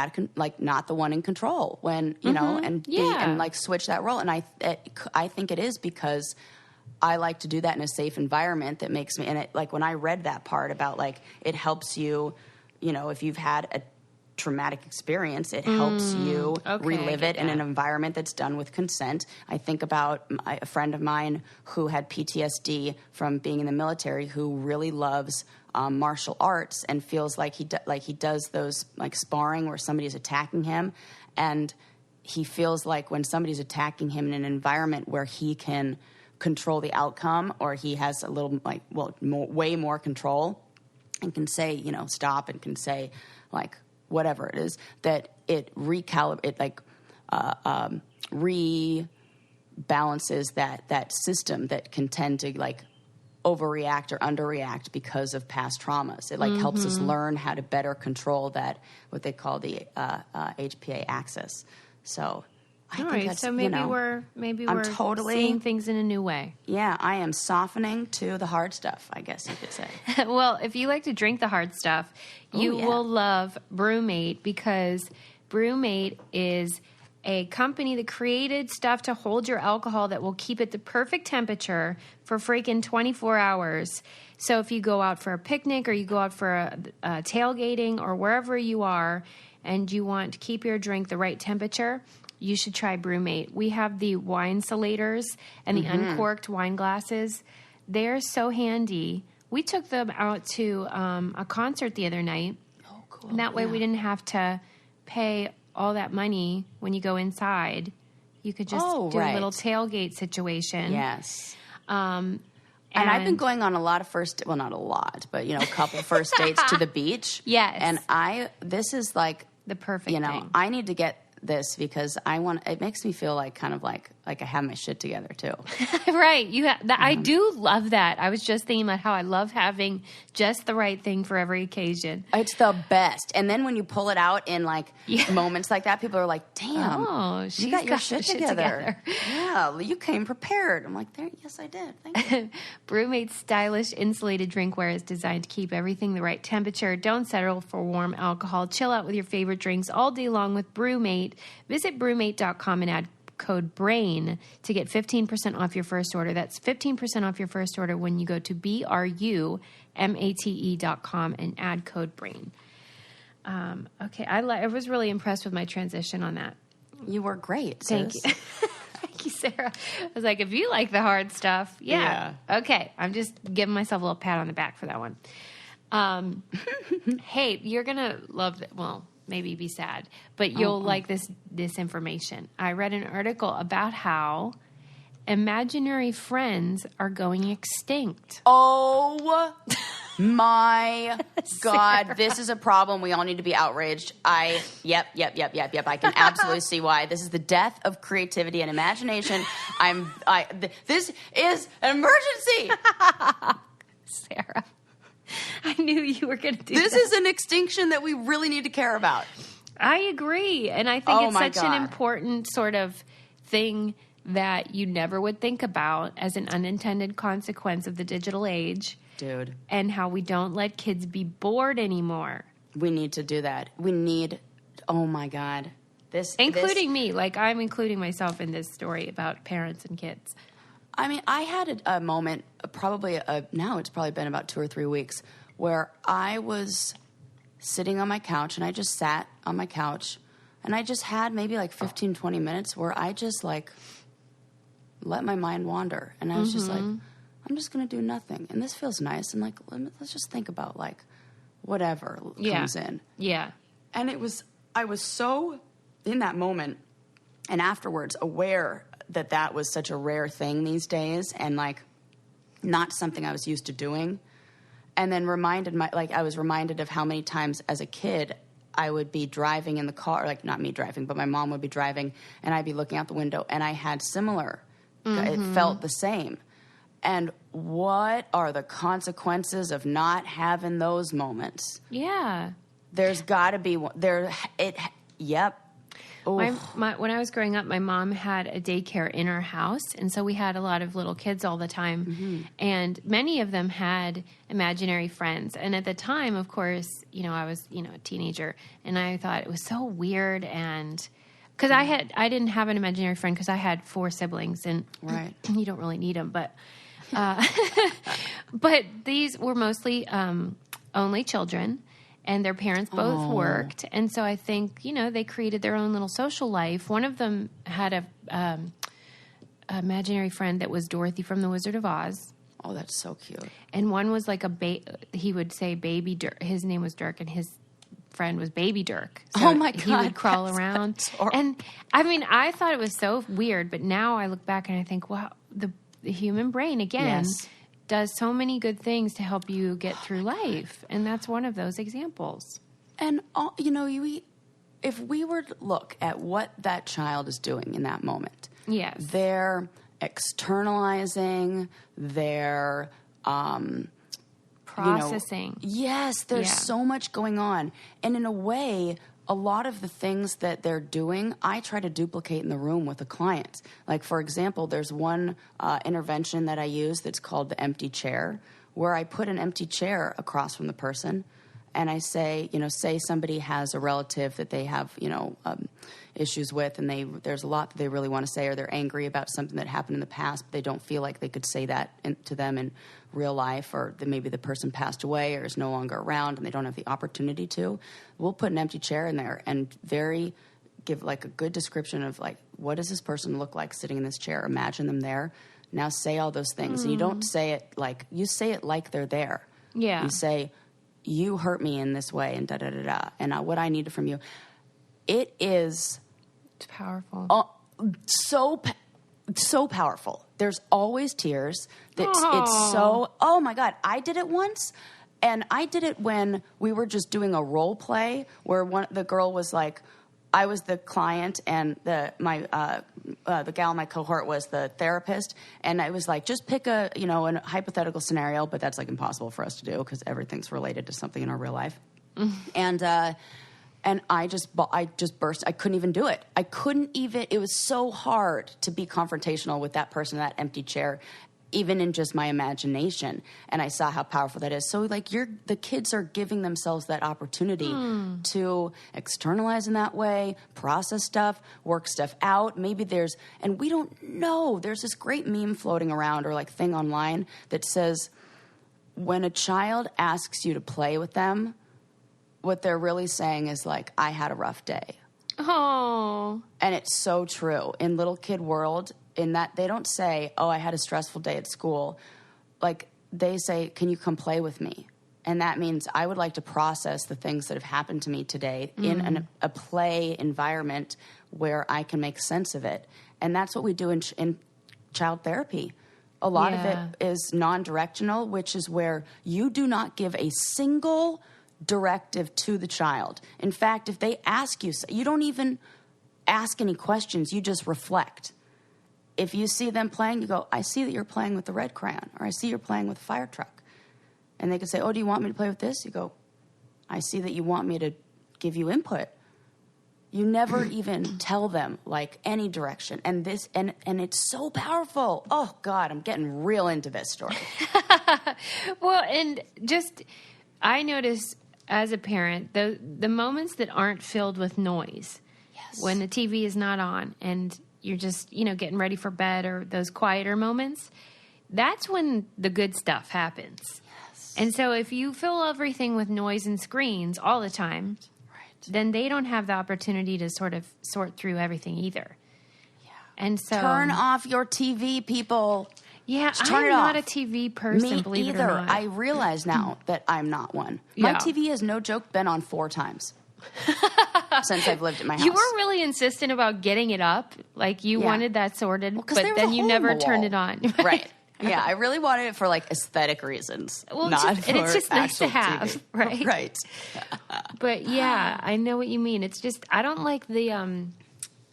not the one in control when, and switch that role. And I think it is because I like to do that in a safe environment that makes me, and it, like when I read that part about like, it helps you, if you've had a traumatic experience, it helps you relive it in an environment that's done with consent. I think about a friend of mine who had PTSD from being in the military, who really loves martial arts and feels like he does those like sparring where somebody's attacking him, and he feels like when somebody's attacking him in an environment where he can control the outcome, or he has a little way more control and can say stop, and can say like whatever it is, that it rebalances that system that can tend to like overreact or underreact because of past traumas. It helps us learn how to better control that, what they call the HPA axis. So I think that's, so maybe we're totally seeing things in a new way. Yeah, I am softening to the hard stuff, I guess you could say. Well, if you like to drink the hard stuff, you will love Brewmate, because Brewmate is a company that created stuff to hold your alcohol that will keep it the perfect temperature for freaking 24 hours. So if you go out for a picnic, or you go out for a tailgating, or wherever you are, and you want to keep your drink the right temperature, you should try Brewmate. We have the wine salators and the uncorked wine glasses. They're so handy. We took them out to a concert the other night. Oh, cool. And that way we didn't have to pay all that money when you go inside. You could just do a little tailgate situation. Yes. And I've been going on a lot of not a lot, but a couple first dates to the beach. Yes. And this is like the perfect thing. I need to get this because it makes me feel like kind of like I have my shit together too. Right. I do love that. I was just thinking about how I love having just the right thing for every occasion. It's the best. And then when you pull it out in moments like that, people are like, damn, you got your shit together. Yeah, you came prepared. I'm like, yes, I did. Thank you. Brewmate's stylish insulated drinkware is designed to keep everything the right temperature. Don't settle for warm alcohol. Chill out with your favorite drinks all day long with Brewmate. Visit brewmate.com and add code BRAIN to get 15% off your first order. That's 15% off your first order when you go to BRUMATE.com and add code BRAIN. Okay, I was really impressed with my transition on that. You were great. Thank you. Thank you, Sarah. I was like, if you like the hard stuff, yeah. Okay, I'm just giving myself a little pat on the back for that one. Hey, you're going to love it. Well, maybe be sad, but you'll like this information. I read an article about how imaginary friends are going extinct. Oh my God, this is a problem. We all need to be outraged. Yep. I can absolutely see why. This is the death of creativity and imagination. This is an emergency. Sarah, I knew you were going to do this. This is an extinction that we really need to care about. I agree. And I think it's such an important sort of thing that you never would think about as an unintended consequence of the digital age. Dude. And how we don't let kids be bored anymore. We need to do that. Oh my God. Including me. Like, I'm including myself in this story about parents and kids. I mean, I had a moment, now it's probably been about 2 or 3 weeks, where I was sitting on my couch, and I just sat on my couch, and I just had maybe like 15, 20 minutes where I just like let my mind wander. And I was just like, I'm just going to do nothing. And this feels nice. And like, let's just think about like whatever comes in. Yeah. And I was so in that moment and afterwards aware that was such a rare thing these days and like not something I was used to doing. And then I was reminded of how many times as a kid I would be driving in the car, like not me driving, but my mom would be driving and I'd be looking out the window and I had similar, it felt the same. And what are the consequences of not having those moments? Yeah. There's got to be one. Yep. When I was growing up, my mom had a daycare in our house, and so we had a lot of little kids all the time, and many of them had imaginary friends. And at the time, of course, I was, a teenager, and I thought it was so weird, and because I didn't have an imaginary friend because I had 4 siblings, and you don't really need them, but but these were mostly only children. And their parents both worked. And so I think, they created their own little social life. One of them had a imaginary friend that was Dorothy from The Wizard of Oz. Oh, that's so cute. And one was like he would say Baby Dirk. His name was Dirk, and his friend was Baby Dirk. So oh, my God. He would crawl around. And, I mean, I thought it was so weird. But now I look back and I think, wow, the human brain, again... Yes. does so many good things to help you get through life. And that's one of those examples. And, if we were to look at what that child is doing in that moment. Yes. They're externalizing, they're... processing. Yes, there's so much going on. And in a way... a lot of the things that they're doing, I try to duplicate in the room with a client. Like, for example, there's one intervention that I use that's called the empty chair, where I put an empty chair across from the person, and I say, say somebody has a relative that they have, issues with, and there's a lot that they really want to say, or they're angry about something that happened in the past, but they don't feel like they could say that to them in real life, or that maybe the person passed away or is no longer around and they don't have the opportunity to. We'll put an empty chair in there and give like a good description of like, what does this person look like sitting in this chair? Imagine them there. Now say all those things. And you don't say it you say it like they're there. Yeah. You say, you hurt me in this way and da-da-da-da. And what I needed from you. It's powerful. So powerful. There's always tears. It's so, oh my God. I did it once, and I did it when we were just doing a role play where the girl was like, I was the client and the gal in my cohort was the therapist, and I was like, just pick a hypothetical scenario, but that's like impossible for us to do because everything's related to something in our real life. And I just burst. I couldn't even do it. It was so hard to be confrontational with that person in that empty chair, even in just my imagination. And I saw how powerful that is. So like the kids are giving themselves that opportunity to externalize in that way, process stuff, work stuff out. Maybe and we don't know. There's this great meme floating around or like thing online that says, when a child asks you to play with them, what they're really saying is like, I had a rough day. Oh. And it's so true. In little kid world, in that they don't say, oh, I had a stressful day at school. Like, they say, can you come play with me? And that means I would like to process the things that have happened to me today in a play environment where I can make sense of it. And that's what we do in child therapy. A lot of it is non-directional, which is where you do not give a single directive to the child. In fact, if they ask you, you don't even ask any questions. You just reflect. If you see them playing, you go, I see that you're playing with the red crayon, or I see you're playing with a fire truck. And they can say, oh, do you want me to play with this? You go, I see that you want me to give you input. You never even tell them like any direction. And this and it's so powerful. Oh God, I'm getting real into this story. Well, and just I notice as a parent, the moments that aren't filled with noise, when the TV is not on and you're just, getting ready for bed, or those quieter moments, that's when the good stuff happens. Yes. And so if you fill everything with noise and screens all the time, then they don't have the opportunity to sort of sort through everything either. Yeah. And so turn off your TV, people. Yeah, I'm not a TV person, Me believe either. it or not. I realize now that I'm not one. My TV has, no joke, been on 4 times since I've lived at my house. You were really insistent about getting it up. Like, you wanted that sorted, but then you never turned it on. Right. Yeah, I really wanted it for, like, aesthetic reasons. Well, not and it's just nice to have, TV. right? Right. But, yeah, I know what you mean. It's just, I don't like the,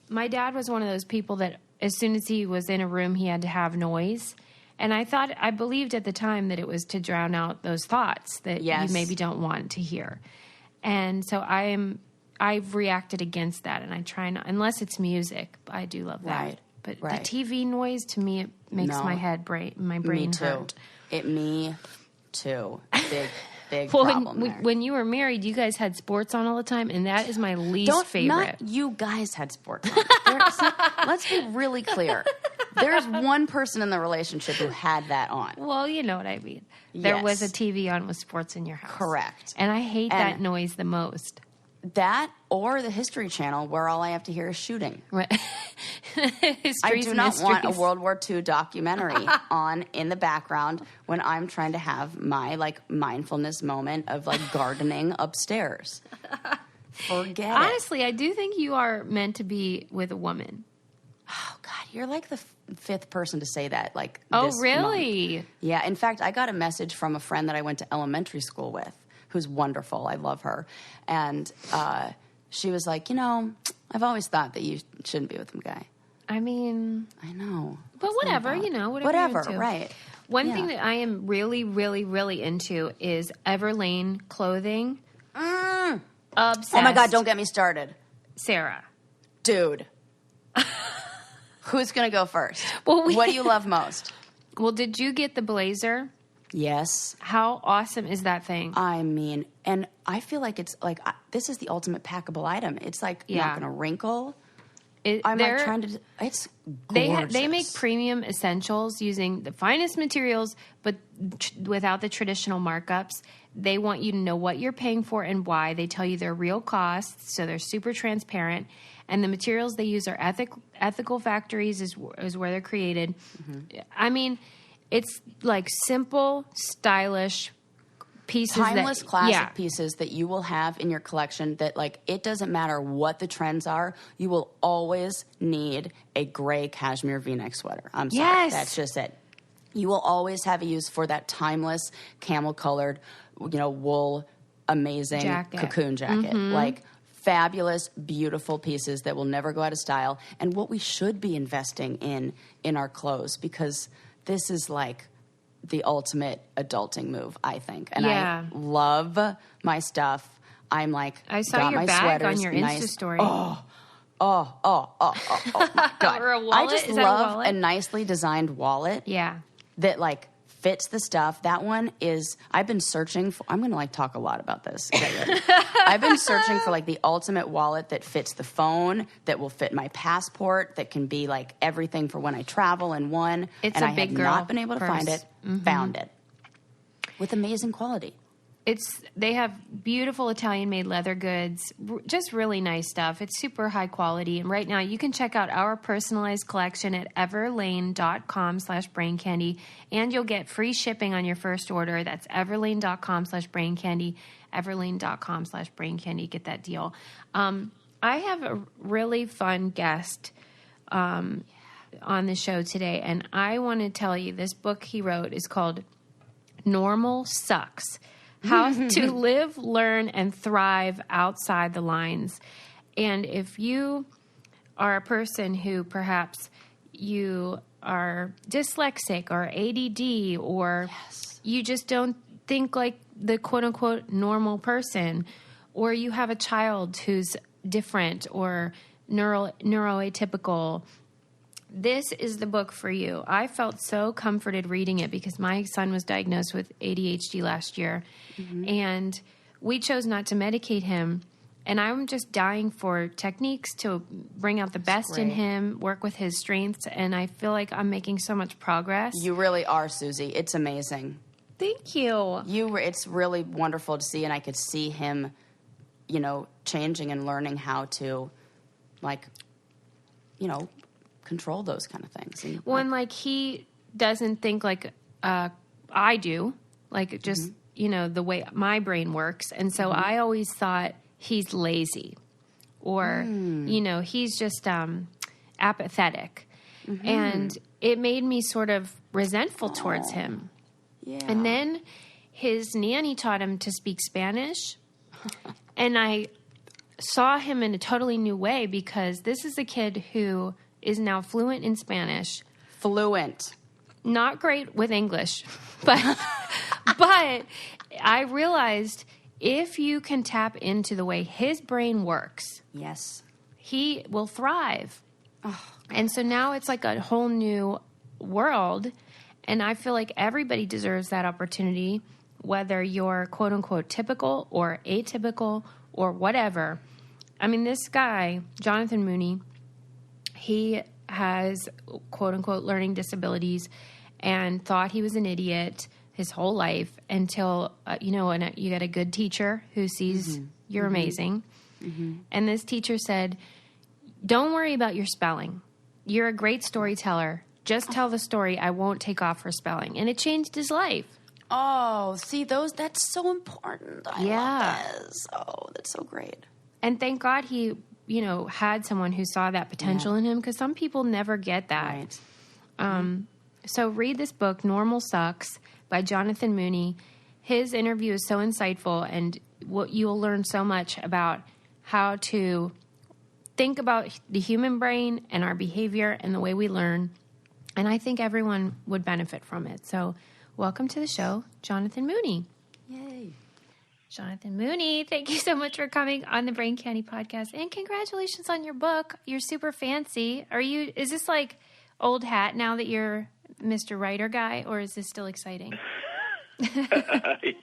my dad was one of those people that as soon as he was in a room, he had to have noise. And I believed at the time that it was to drown out those thoughts that you maybe don't want to hear. And so I've reacted against that, and I try not, unless it's music. I do love that. Right. But the TV noise, to me, it makes my brain hurt. Me too. Big well, problem there. When you were married, you guys had sports on all the time, and that is my least favorite. Not you guys had sports on. Let's be really clear. There's one person in the relationship who had that on. Well, you know what I mean. There was a TV on with sports in your house. Correct. And I hate that noise the most. That or the History Channel, where all I have to hear is shooting. Right. I do not want a World War II documentary on in the background when I'm trying to have my mindfulness moment of gardening upstairs. Forget it. Honestly, I do think you are meant to be with a woman. Oh God, you're like the 5th person to say that. Oh, really? Month. Yeah. In fact, I got a message from a friend that I went to elementary school with, who's wonderful. I love her. And she was like, I've always thought that you shouldn't be with a guy. I mean, I know. But whatever, whatever, right. One thing that I am really, really, really into is Everlane clothing. Obsessed. Oh my God, don't get me started. Sarah. Dude. Who's going to go first? Well, what do you love most? Well, did you get the blazer? Yes. How awesome is that thing? I mean, and I feel like it's this is the ultimate packable item. It's not going to wrinkle. I'm trying to. It's gorgeous. They make premium essentials using the finest materials, but without the traditional markups. They want you to know what you're paying for and why. They tell you their real costs, so they're super transparent. And the materials they use are ethical factories is where they're created. Mm-hmm. I mean, it's simple, stylish pieces. Timeless classic pieces that you will have in your collection that it doesn't matter what the trends are. You will always need a gray cashmere V-neck sweater. I'm sorry. Yes. That's just it. You will always have a use for that timeless camel-colored, wool, amazing cocoon jacket. Mm-hmm. Fabulous, beautiful pieces that will never go out of style, and what we should be investing in our clothes, because this is the ultimate adulting move, I think. And I love my stuff. I'm I saw got your my bag sweaters, on your Insta story. Oh my God. Or a wallet? I just love a nicely designed wallet. Yeah. That fits the stuff. That one is, I've been searching for, I'm going to talk a lot about this. I've been searching for the ultimate wallet that fits the phone, that will fit my passport, that can be everything for when I travel in one. It's and a I big have girl not been able to purse. find it, found it. With amazing quality. they have beautiful Italian-made leather goods, just really nice stuff. It's super high quality. And right now you can check out our personalized collection at everlane.com/braincandy, and you'll get free shipping on your first order. That's everlane.com/braincandy, everlane.com/braincandy. Get that deal. I have a really fun guest on the show today, and I want to tell you this book he wrote is called Normal Sucks. How to live, learn, and thrive outside the lines. And if you are a person who perhaps you are dyslexic or ADD, or you just don't think like the quote-unquote normal person, or you have a child who's different or neuroatypical, this is the book for you. I felt so comforted reading it because my son was diagnosed with ADHD last year, and we chose not to medicate him. And I'm just dying for techniques to bring out the best in him, work with his strengths, and I feel like I'm making so much progress. You really are, Susie. It's amazing. Thank you. It's really wonderful to see, and I could see him, changing and learning how to, control those kind of things. And, he doesn't think like I do, just, the way my brain works. And so I always thought he's lazy or, he's just apathetic. And it made me sort of resentful towards him. Yeah. And then his nanny taught him to speak Spanish. And I saw him in a totally new way because this is a kid who is now fluent in Spanish. Fluent. Not great with English, but I realized if you can tap into the way his brain works, yes, he will thrive. And so now it's like a whole new world, and I feel like everybody deserves that opportunity, whether you're quote-unquote typical or atypical or whatever. I mean, this guy, Jonathan Mooney, he has quote-unquote learning disabilities and thought he was an idiot his whole life until, and you get a good teacher who sees you're amazing. And this teacher said, don't worry about your spelling. You're a great storyteller. Just tell the story. I won't take off for spelling. And it changed his life. Oh, see, that's so important. I love this. Oh, that's so great. And thank God he, had someone who saw that potential in him, because some people never get that. Right. So read this book, Normal Sucks, by Jonathan Mooney. His interview is so insightful, and you'll learn so much about how to think about the human brain and our behavior and the way we learn. And I think everyone would benefit from it. So welcome to the show, Jonathan Mooney. Yay. Jonathan Mooney, thank you so much for coming on the Brain Candy podcast. And congratulations on your book. You're super fancy. Is this like old hat now that you're Mr. Writer guy, or is this still exciting? It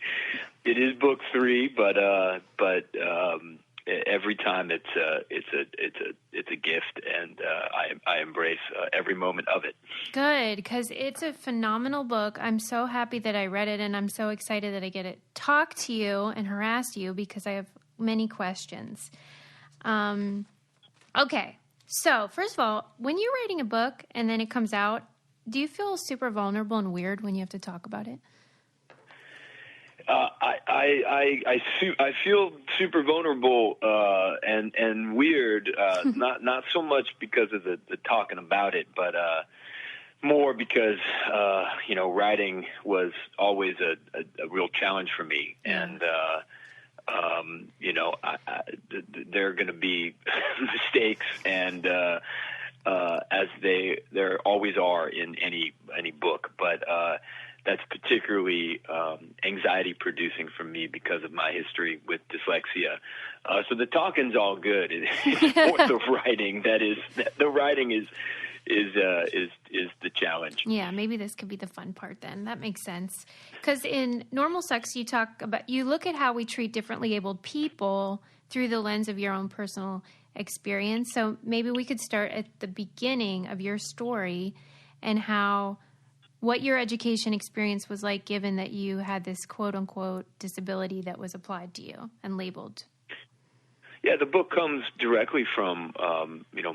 is book 3, but every time it's a gift, and I embrace every moment of it. Good, because it's a phenomenal book. I'm so happy that I read it, and I'm so excited that I get to talk to you and harass you because I have many questions. Okay, so first of all, when you're writing a book and then it comes out, do you feel super vulnerable and weird when you have to talk about it? I feel super vulnerable and weird. Not so much because of the talking about it, but more because writing was always a real challenge for me, and there are going to be mistakes, and as there always are in any book, but that's particularly anxiety-producing for me because of my history with dyslexia. So the talking's all good. It's more the writing the writing is the challenge. Yeah, maybe this could be the fun part then. That makes sense. Because in Normal Sucks, you look at how we treat differently abled people through the lens of your own personal experience. So maybe we could start at the beginning of your story and how what your education experience was like, given that you had this quote unquote disability that was applied to you and labeled. Yeah, the book comes directly from,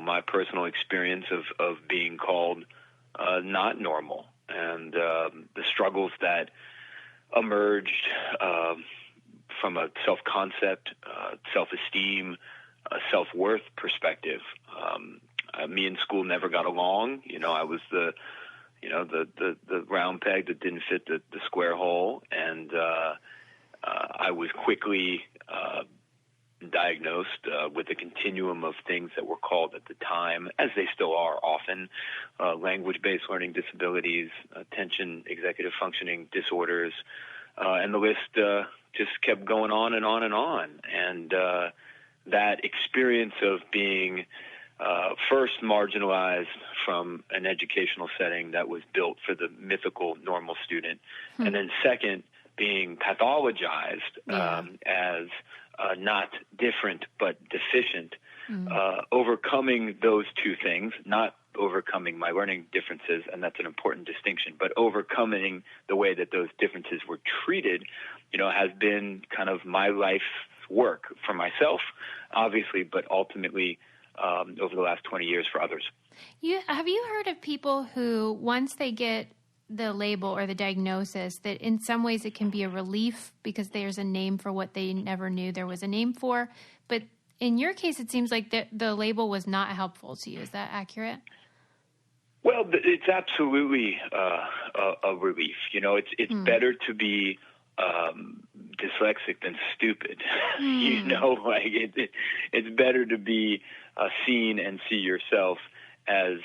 my personal experience of being called not normal, and the struggles that emerged from a self-concept, self-esteem, self-worth perspective. Me and school never got along. I was the round peg that didn't fit the square hole, and I was quickly diagnosed with a continuum of things that were called at the time, as they still are often, language-based learning disabilities, attention executive functioning disorders, and the list just kept going on and on and on. And that experience of being first marginalized from an educational setting that was built for the mythical normal student, and then second, being pathologized as not different but deficient, overcoming those two things, not overcoming my learning differences, and that's an important distinction, but overcoming the way that those differences were treated, has been kind of my life's work for myself, obviously, but ultimately over the last 20 years for others. Have you heard of people who, once they get the label or the diagnosis, that in some ways it can be a relief because there's a name for what they never knew there was a name for? But in your case, it seems like the label was not helpful to you. Is that accurate? Well, it's absolutely a relief. It's better to be dyslexic than stupid. It's better to be seen and see yourself as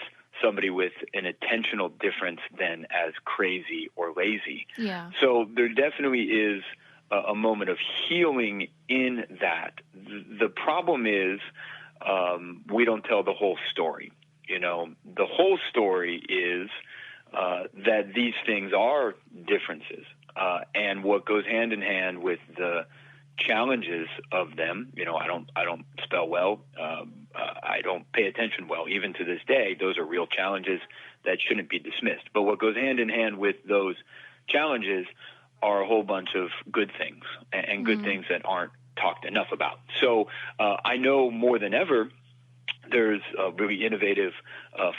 somebody with an attentional difference than as crazy or lazy. Yeah. So there definitely is a moment of healing in that. The problem is we don't tell the whole story. The whole story is that these things are differences. And what goes hand in hand with the challenges of them, I don't spell well. I don't pay attention well. Even to this day, those are real challenges that shouldn't be dismissed. But what goes hand in hand with those challenges are a whole bunch of good things and good things that aren't talked enough about. So I know more than ever there's really innovative,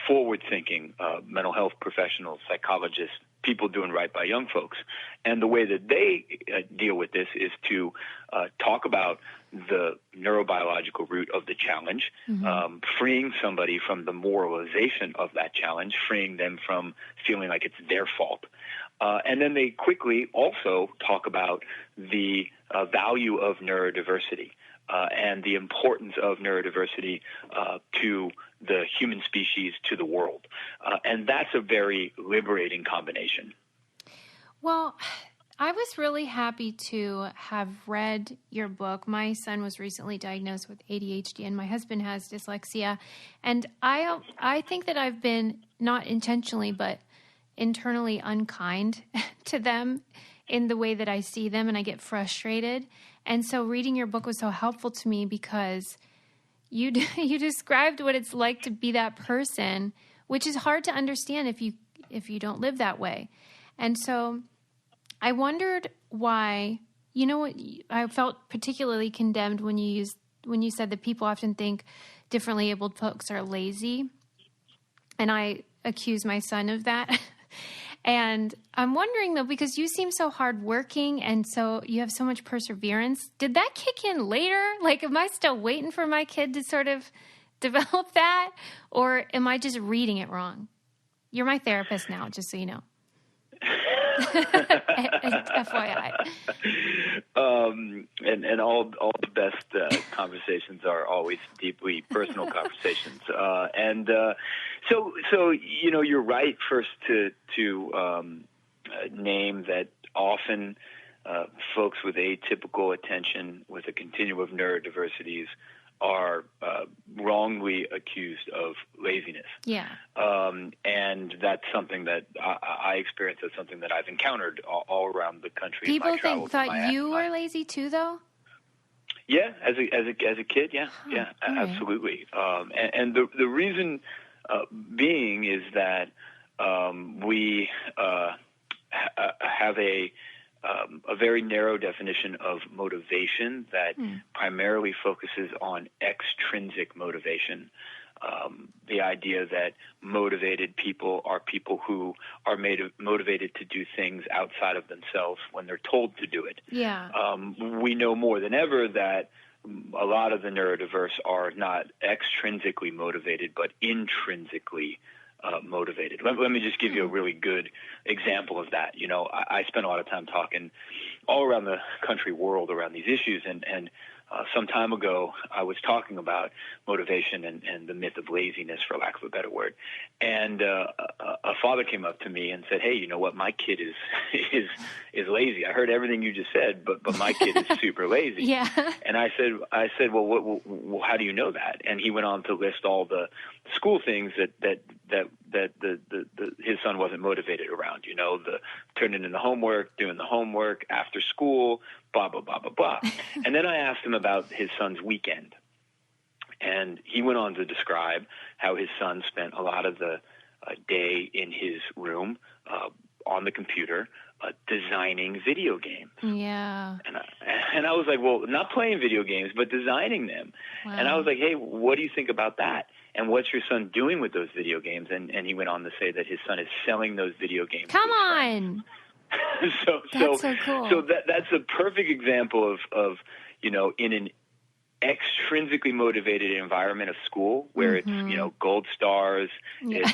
forward-thinking mental health professionals, psychologists, people doing right by young folks. And the way that they deal with this is to talk about the neurobiological root of the challenge, freeing somebody from the moralization of that challenge, freeing them from feeling like it's their fault. And then they quickly also talk about the value of neurodiversity and the importance of neurodiversity to the human species, to the world. And that's a very liberating combination. Well, I was really happy to have read your book. My son was recently diagnosed with ADHD, and my husband has dyslexia. And I think that I've been, not intentionally, but internally unkind to them in the way that I see them, and I get frustrated. And so reading your book was so helpful to me because you described what it's like to be that person, which is hard to understand if you don't live that way. And so I wondered why, I felt particularly condemned when you said that people often think differently abled folks are lazy. And I accuse my son of that. And I'm wondering, though, because you seem so hardworking and so you have so much perseverance, did that kick in later? Like, am I still waiting for my kid to sort of develop that? Or am I just reading it wrong? You're my therapist now, just so you know. FYI. And all the best conversations are always deeply personal conversations. So you're right first to name that often folks with atypical attention with a continuum of neurodiversities are wrongly accused of laziness. Yeah. And that's something that I experience as something that I've encountered all around the country. People thought you were lazy too, though? Yeah, as a kid, yeah, absolutely. And the reason being is that we have a very narrow definition of motivation that primarily focuses on extrinsic motivation. The idea that motivated people are people who are motivated to do things outside of themselves when they're told to do it. Yeah. We know more than ever that a lot of the neurodiverse are not extrinsically motivated, but intrinsically motivated. Let me just give you a really good example of that. You know, I spend a lot of time talking all around the country, world, around these issues, and some time ago, I was talking about motivation and the myth of laziness, for lack of a better word. And a father came up to me and said, "Hey, you know what? My kid is lazy. I heard everything you just said, but my kid is super lazy." Yeah. And I said, "Well, how do you know that?" And he went on to list all the school things that his son wasn't motivated around. You know, the turning in the homework, doing the homework after school, blah blah blah blah blah. And then I asked him about his son's weekend, and he went on to describe how his son spent a lot of the day in his room on the computer designing video games. Yeah. And I was like, well, not playing video games, but designing them. Wow. And I was like, hey, what do you think about that? And what's your son doing with those video games? And he went on to say that his son is selling those video games. Come on. That's so cool. So that's a perfect example of you know, in an extrinsically motivated environment of school where it's, you know, gold stars, it's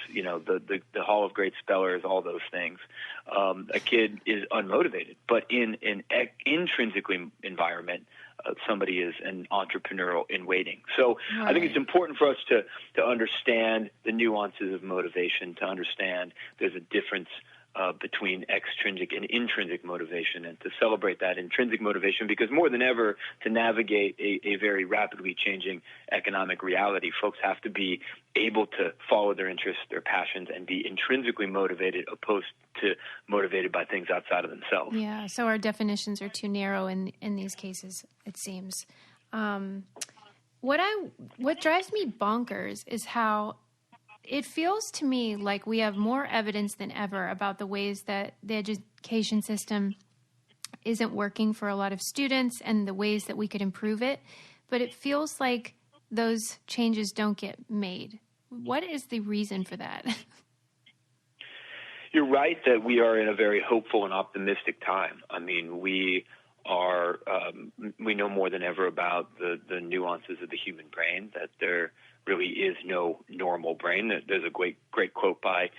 you know, the Hall of Great Spellers, all those things. A kid is unmotivated, but in an intrinsically environment, somebody is an entrepreneurial in waiting. So right. I think it's important for us to understand the nuances of motivation, to understand there's a difference between extrinsic and intrinsic motivation, and to celebrate that intrinsic motivation, because more than ever, to navigate a very rapidly changing economic reality, folks have to be able to follow their interests, their passions, and be intrinsically motivated, opposed to motivated by things outside of themselves. Yeah, so our definitions are too narrow in these cases, it seems. What drives me bonkers is how it feels to me like we have more evidence than ever about the ways that the education system isn't working for a lot of students and the ways that we could improve it. But it feels like those changes don't get made. What is the reason for that? You're right that we are in a very hopeful and optimistic time. I mean, we know more than ever about the nuances of the human brain, that there really is no normal brain. There's a great quote by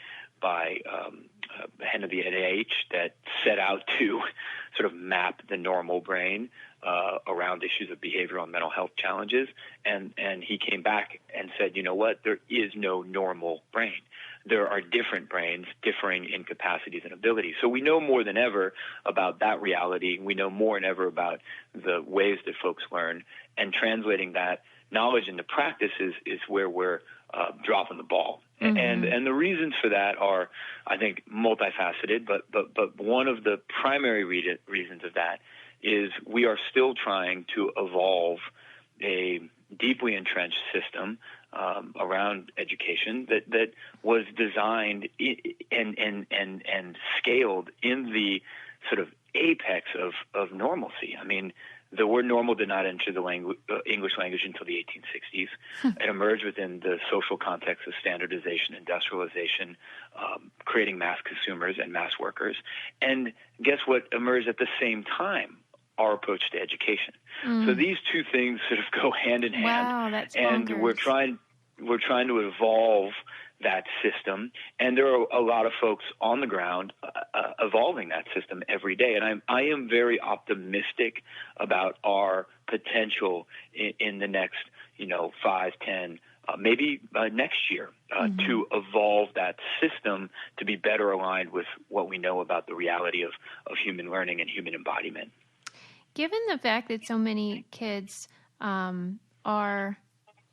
head of the NIH that set out to sort of map the normal brain around issues of behavioral and mental health challenges, and he came back and said, you know what, there is no normal brain. There are different brains differing in capacities and abilities. So we know more than ever about that reality. We know more than ever about the ways that folks learn, and translating that knowledge into practice is where we're dropping the ball. Mm-hmm. And the reasons for that are, I think, multifaceted, but one of the primary reasons of that is we are still trying to evolve a deeply entrenched system around education that was designed and scaled in the sort of apex of normalcy. I mean, the word normal did not enter the English language until the 1860s. It emerged within the social context of standardization, industrialization, creating mass consumers and mass workers. And guess what emerged at the same time? Our approach to education. So these two things sort of go hand in hand. Wow, that's and bonkers. we're trying to evolve that system, and there are a lot of folks on the ground evolving that system every day. And I am very optimistic about our potential in the next 5, 10, maybe next year to evolve that system to be better aligned with what we know about the reality of human learning and human embodiment. Given the fact that so many kids are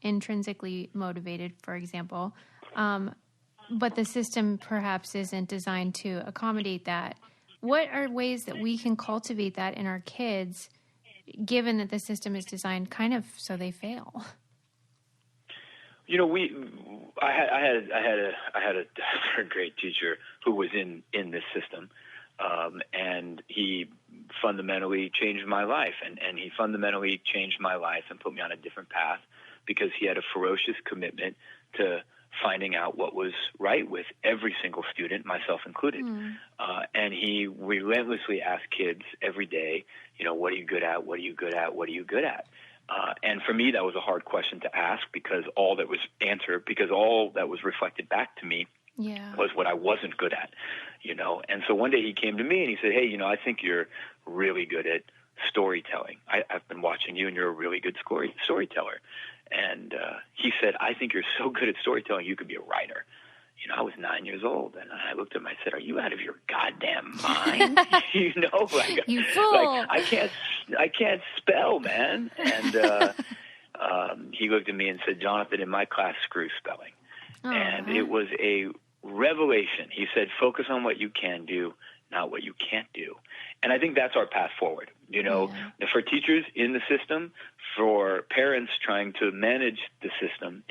intrinsically motivated, for example, but the system perhaps isn't designed to accommodate that, what are ways that we can cultivate that in our kids, given that the system is designed kind of so they fail? I had a very great teacher who was in this system, and he fundamentally changed my life, and he fundamentally changed my life and put me on a different path because he had a ferocious commitment to finding out what was right with every single student, myself included. And he relentlessly asked kids every day, what are you good at? What are you good at? What are you good at? And for me, that was a hard question to ask because all that was reflected back to me was what I wasn't good at, And so one day he came to me and he said, hey, I think you're really good at storytelling. I've been watching you and you're a really good storyteller. And he said, I think you're so good at storytelling, you could be a writer. I was 9 years old, and I looked at him and I said, are you out of your goddamn mind? You fool. I can't spell, man. And he looked at me and said, Jonathan, in my class, screw spelling. And it was a revelation. He said, focus on what you can do, not what you can't do. And I think that's our path forward. For teachers in the system, for parents trying to manage the system,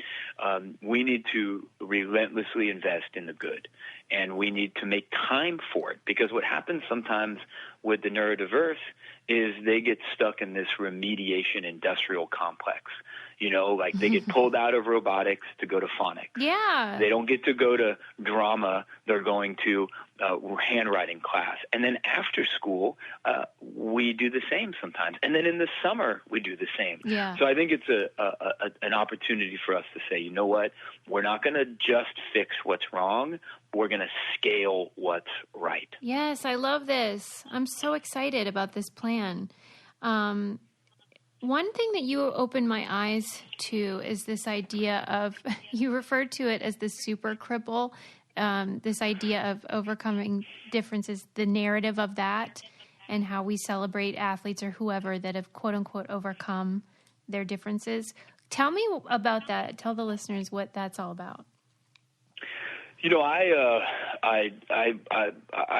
we need to relentlessly invest in the good. And we need to make time for it. Because what happens sometimes with the neurodiverse is they get stuck in this remediation industrial complex. They get pulled out of robotics to go to phonics. Yeah. They don't get to go to drama. They're going to handwriting class. And then after school, we do the same sometimes. And then in the summer, we do the same. Yeah. So I think it's an opportunity for us to say, you know what? We're not going to just fix what's wrong. We're going to scale what's right. Yes, I love this. I'm so excited about this plan. One thing that you opened my eyes to is this idea of, you referred to it as the super cripple, this idea of overcoming differences, the narrative of that, and how we celebrate athletes or whoever that have quote unquote overcome their differences. Tell me about that. Tell the listeners what that's all about. I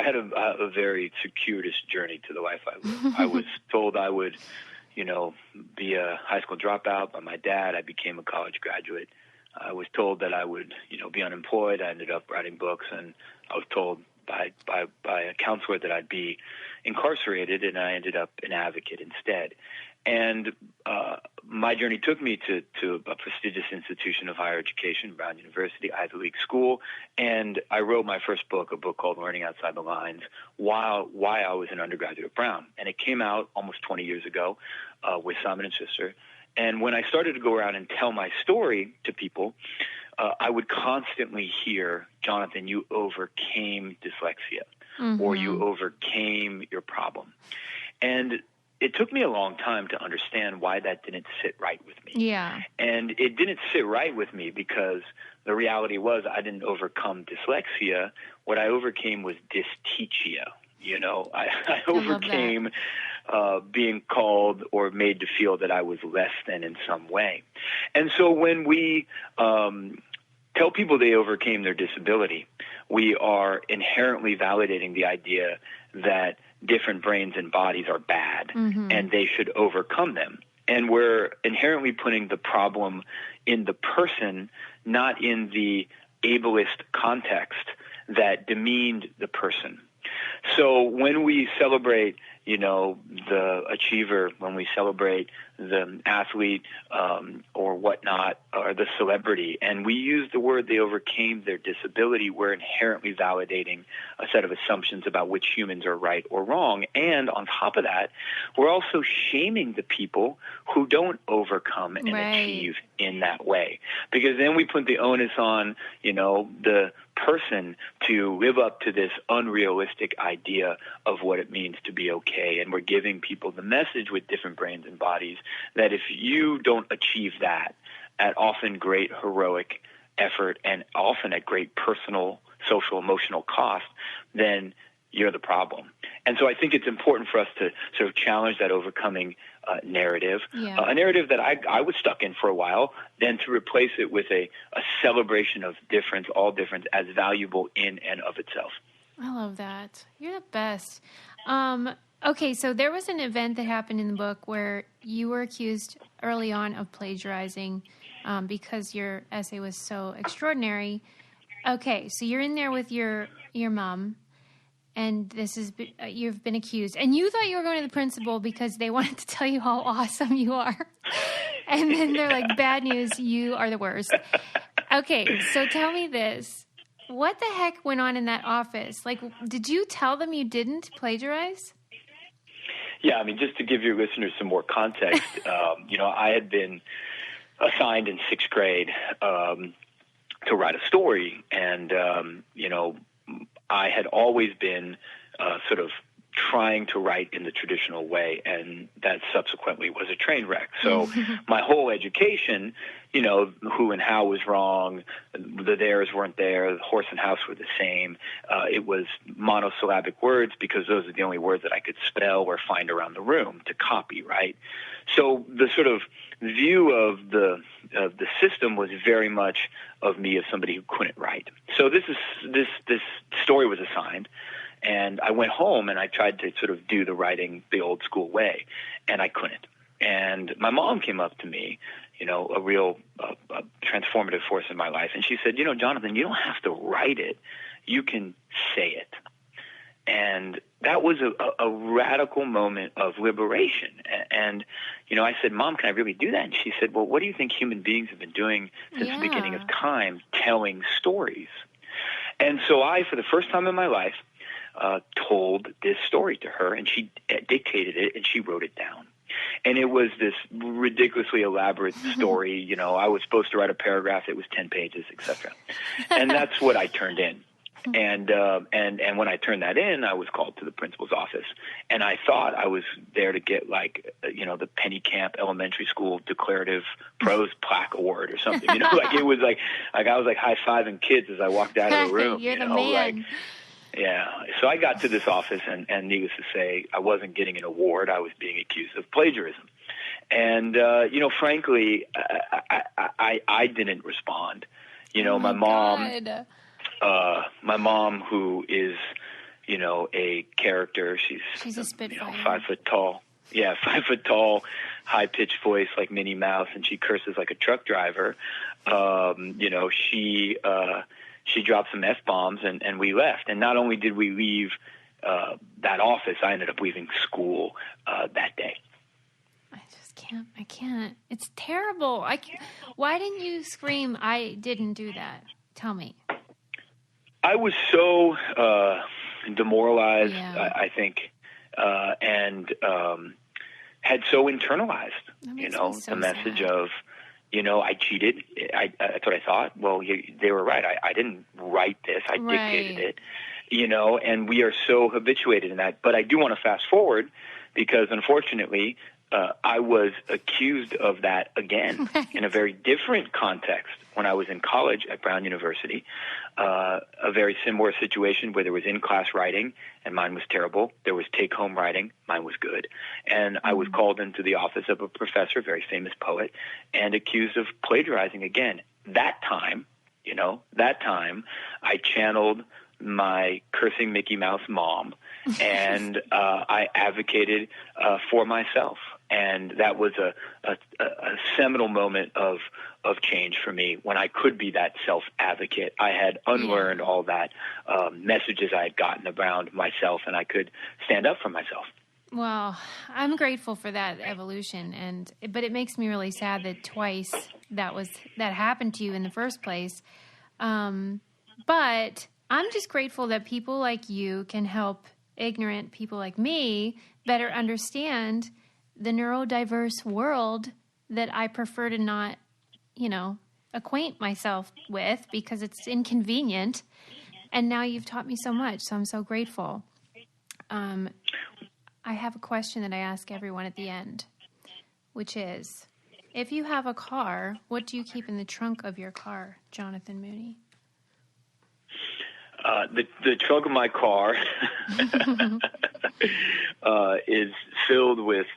had a very circuitous journey to the life I lived. I was told I would be a high school dropout by my dad. I became a college graduate. I was told that I would, be unemployed. I ended up writing books, and I was told by a counselor that I'd be incarcerated, and I ended up an advocate instead. And my journey took me to a prestigious institution of higher education, Brown University, Ivy League school, and I wrote my first book, a book called Learning Outside the Lines, while I was an undergraduate at Brown. And it came out almost 20 years ago with Simon & Schuster. And when I started to go around and tell my story to people, I would constantly hear, Jonathan, you overcame dyslexia, or you overcame your problem. And it took me a long time to understand why that didn't sit right with me. Yeah. And it didn't sit right with me because the reality was I didn't overcome dyslexia. What I overcame was dystechia. I overcame being called or made to feel that I was less than in some way. And so when we tell people they overcame their disability, we are inherently validating the idea that different brains and bodies are bad and they should overcome them. And we're inherently putting the problem in the person, not in the ableist context that demeaned the person. So when we celebrate, the achiever, when we celebrate the athlete or whatnot, or the celebrity, and we use the word they overcame their disability, we're inherently validating a set of assumptions about which humans are right or wrong. And on top of that, we're also shaming the people who don't overcome and achieve in that way. Because then we put the onus on, the person to live up to this unrealistic idea of what it means to be okay. And we're giving people the message with different brains and bodies that if you don't achieve that at often great heroic effort and often at great personal, social, emotional cost, then you're the problem. And so I think it's important for us to sort of challenge that overcoming narrative, a narrative that I was stuck in for a while, then to replace it with a celebration of difference, all difference, as valuable in and of itself. I love that. You're the best. Okay, so there was an event that happened in the book where you were accused early on of plagiarizing because your essay was so extraordinary. Okay, so you're in there with your mom, and this is you've been accused, and you thought you were going to the principal because they wanted to tell you how awesome you are, and then they're like, "Bad news, you are the worst." Okay, so tell me this: what the heck went on in that office? Like, did you tell them you didn't plagiarize? Yeah, I mean, just to give your listeners some more context, I had been assigned in sixth grade to write a story, and I had always been sort of trying to write in the traditional way, and that subsequently was a train wreck. So my whole education, who and how was wrong, the theirs weren't there, the horse and house were the same. It was monosyllabic words because those are the only words that I could spell or find around the room to copy, right? So the sort of view of the system was very much of me as somebody who couldn't write. So this story was assigned, and I went home and I tried to sort of do the writing the old school way, and I couldn't. And my mom came up to me, a real transformative force in my life, and she said, Jonathan, you don't have to write it. You can say it. And that was a radical moment of liberation. And, I said, Mom, can I really do that? And she said, well, what do you think human beings have been doing since the beginning of time, telling stories? And so I, for the first time in my life, told this story to her, and she dictated it, and she wrote it down. And it was this ridiculously elaborate story. I was supposed to write a paragraph. It was 10 pages, etc. And that's what I turned in. And when I turned that in, I was called to the principal's office, and I thought I was there to get the Penny Camp Elementary School Declarative Prose Plaque Award or something. It was like I was like high-fiving kids as I walked out of the room. You're the man. Yeah. So I got to this office, and needless to say, I wasn't getting an award. I was being accused of plagiarism. And, frankly, I didn't respond. My mom... my mom, who is, a character, she's a spitfire. 5 foot tall. Yeah, 5 foot tall, high pitched voice like Minnie Mouse, and she curses like a truck driver. She dropped some F-bombs, and we left. And not only did we leave that office, I ended up leaving school that day. I can't. It's terrible. Why didn't you scream, I didn't do that? Tell me. I was so demoralized, I think, and had so internalized, the message of, I cheated. That's what I thought. Well, they were right. I didn't write this. I dictated it, and we are so habituated in that. But I do want to fast forward because, unfortunately, I was accused of that again in a very different context when I was in college at Brown University. A very similar situation where there was in-class writing, and mine was terrible. There was take-home writing. Mine was good. And I was called into the office of a professor, a very famous poet, and accused of plagiarizing again. That time, I channeled my cursing Mickey Mouse mom, and I advocated for myself. And that was a seminal moment of change for me when I could be that self-advocate. I had unlearned all that messages I had gotten around myself, and I could stand up for myself. Well, I'm grateful for that evolution, but it makes me really sad that twice that happened to you in the first place. But I'm just grateful that people like you can help ignorant people like me better understand the neurodiverse world that I prefer to not, acquaint myself with because it's inconvenient. And now you've taught me so much, so I'm so grateful. I have a question that I ask everyone at the end, which is, if you have a car, what do you keep in the trunk of your car, Jonathan Mooney? The trunk of my car is filled with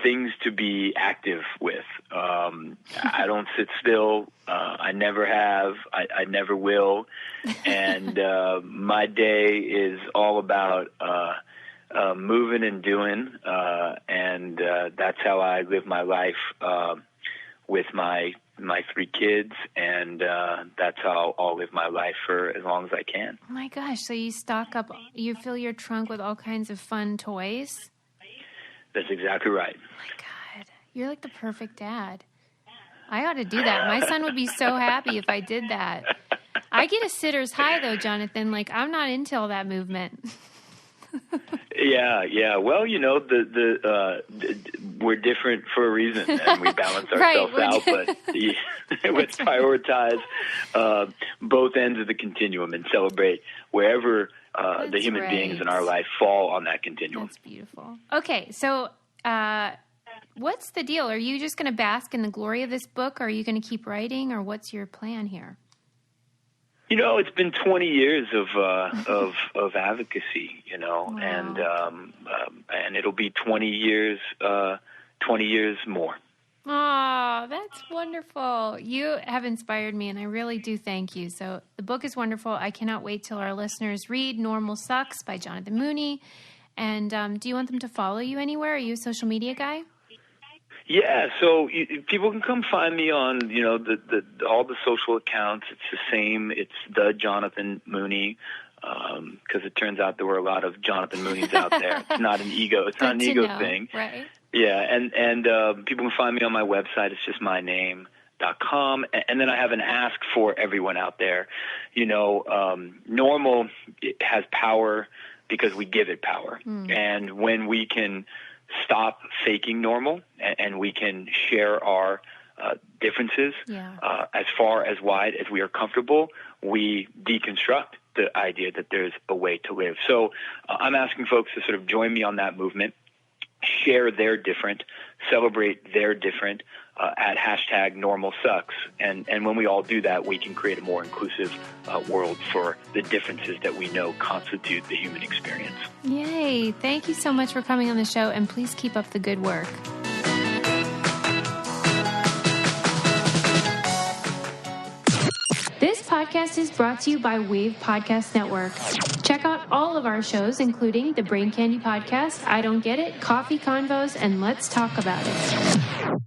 things to be active with. I don't sit still. I never have. I never will. And my day is all about moving and doing, and that's how I live my life with my 3 kids, and that's how I'll live my life for as long as I can. Oh my gosh! So you stock up, you fill your trunk with all kinds of fun toys? That's exactly right. Oh my God, you're like the perfect dad. I ought to do that. My son would be so happy if I did that. I get a sitter's high though, Jonathan. Like, I'm not into all that movement. Yeah. Well, you know, we're different for a reason, and we balance ourselves out. But let's prioritize both ends of the continuum and celebrate wherever the human beings in our life fall on that continuum. That's beautiful. Okay, so what's the deal? Are you just going to bask in the glory of this book, or are you going to keep writing, or what's your plan here? You know, it's been 20 years of advocacy, you know, wow. And it'll be 20 years more. Oh, that's wonderful. You have inspired me, and I really do thank you. So the book is wonderful. I cannot wait till our listeners read Normal Sucks by Jonathan Mooney. And do you want them to follow you anywhere? Are you a social media guy? Yeah, so people can come find me on, you know, all the social accounts. It's the same. It's the Jonathan Mooney, because it turns out there were a lot of Jonathan Mooneys out there. It's not an ego. It's not an ego thing. Right. Yeah, and people can find me on my website. It's just myname.com. And then I have an ask for everyone out there. You know, normal has power because we give it power. And when we can stop faking normal and we can share our differences as far as wide as we are comfortable, we deconstruct the idea that there's a way to live. So I'm asking folks to sort of join me on that movement, share their different, celebrate their different at #NormalSucks. And when we all do that, we can create a more inclusive world for the differences that we know constitute the human experience. Yay. Thank you so much for coming on the show, and please keep up the good work. This podcast is brought to you by Wave Podcast Network. Check out all of our shows, including the Brain Candy Podcast, I Don't Get It, Coffee Convos, and Let's Talk About It.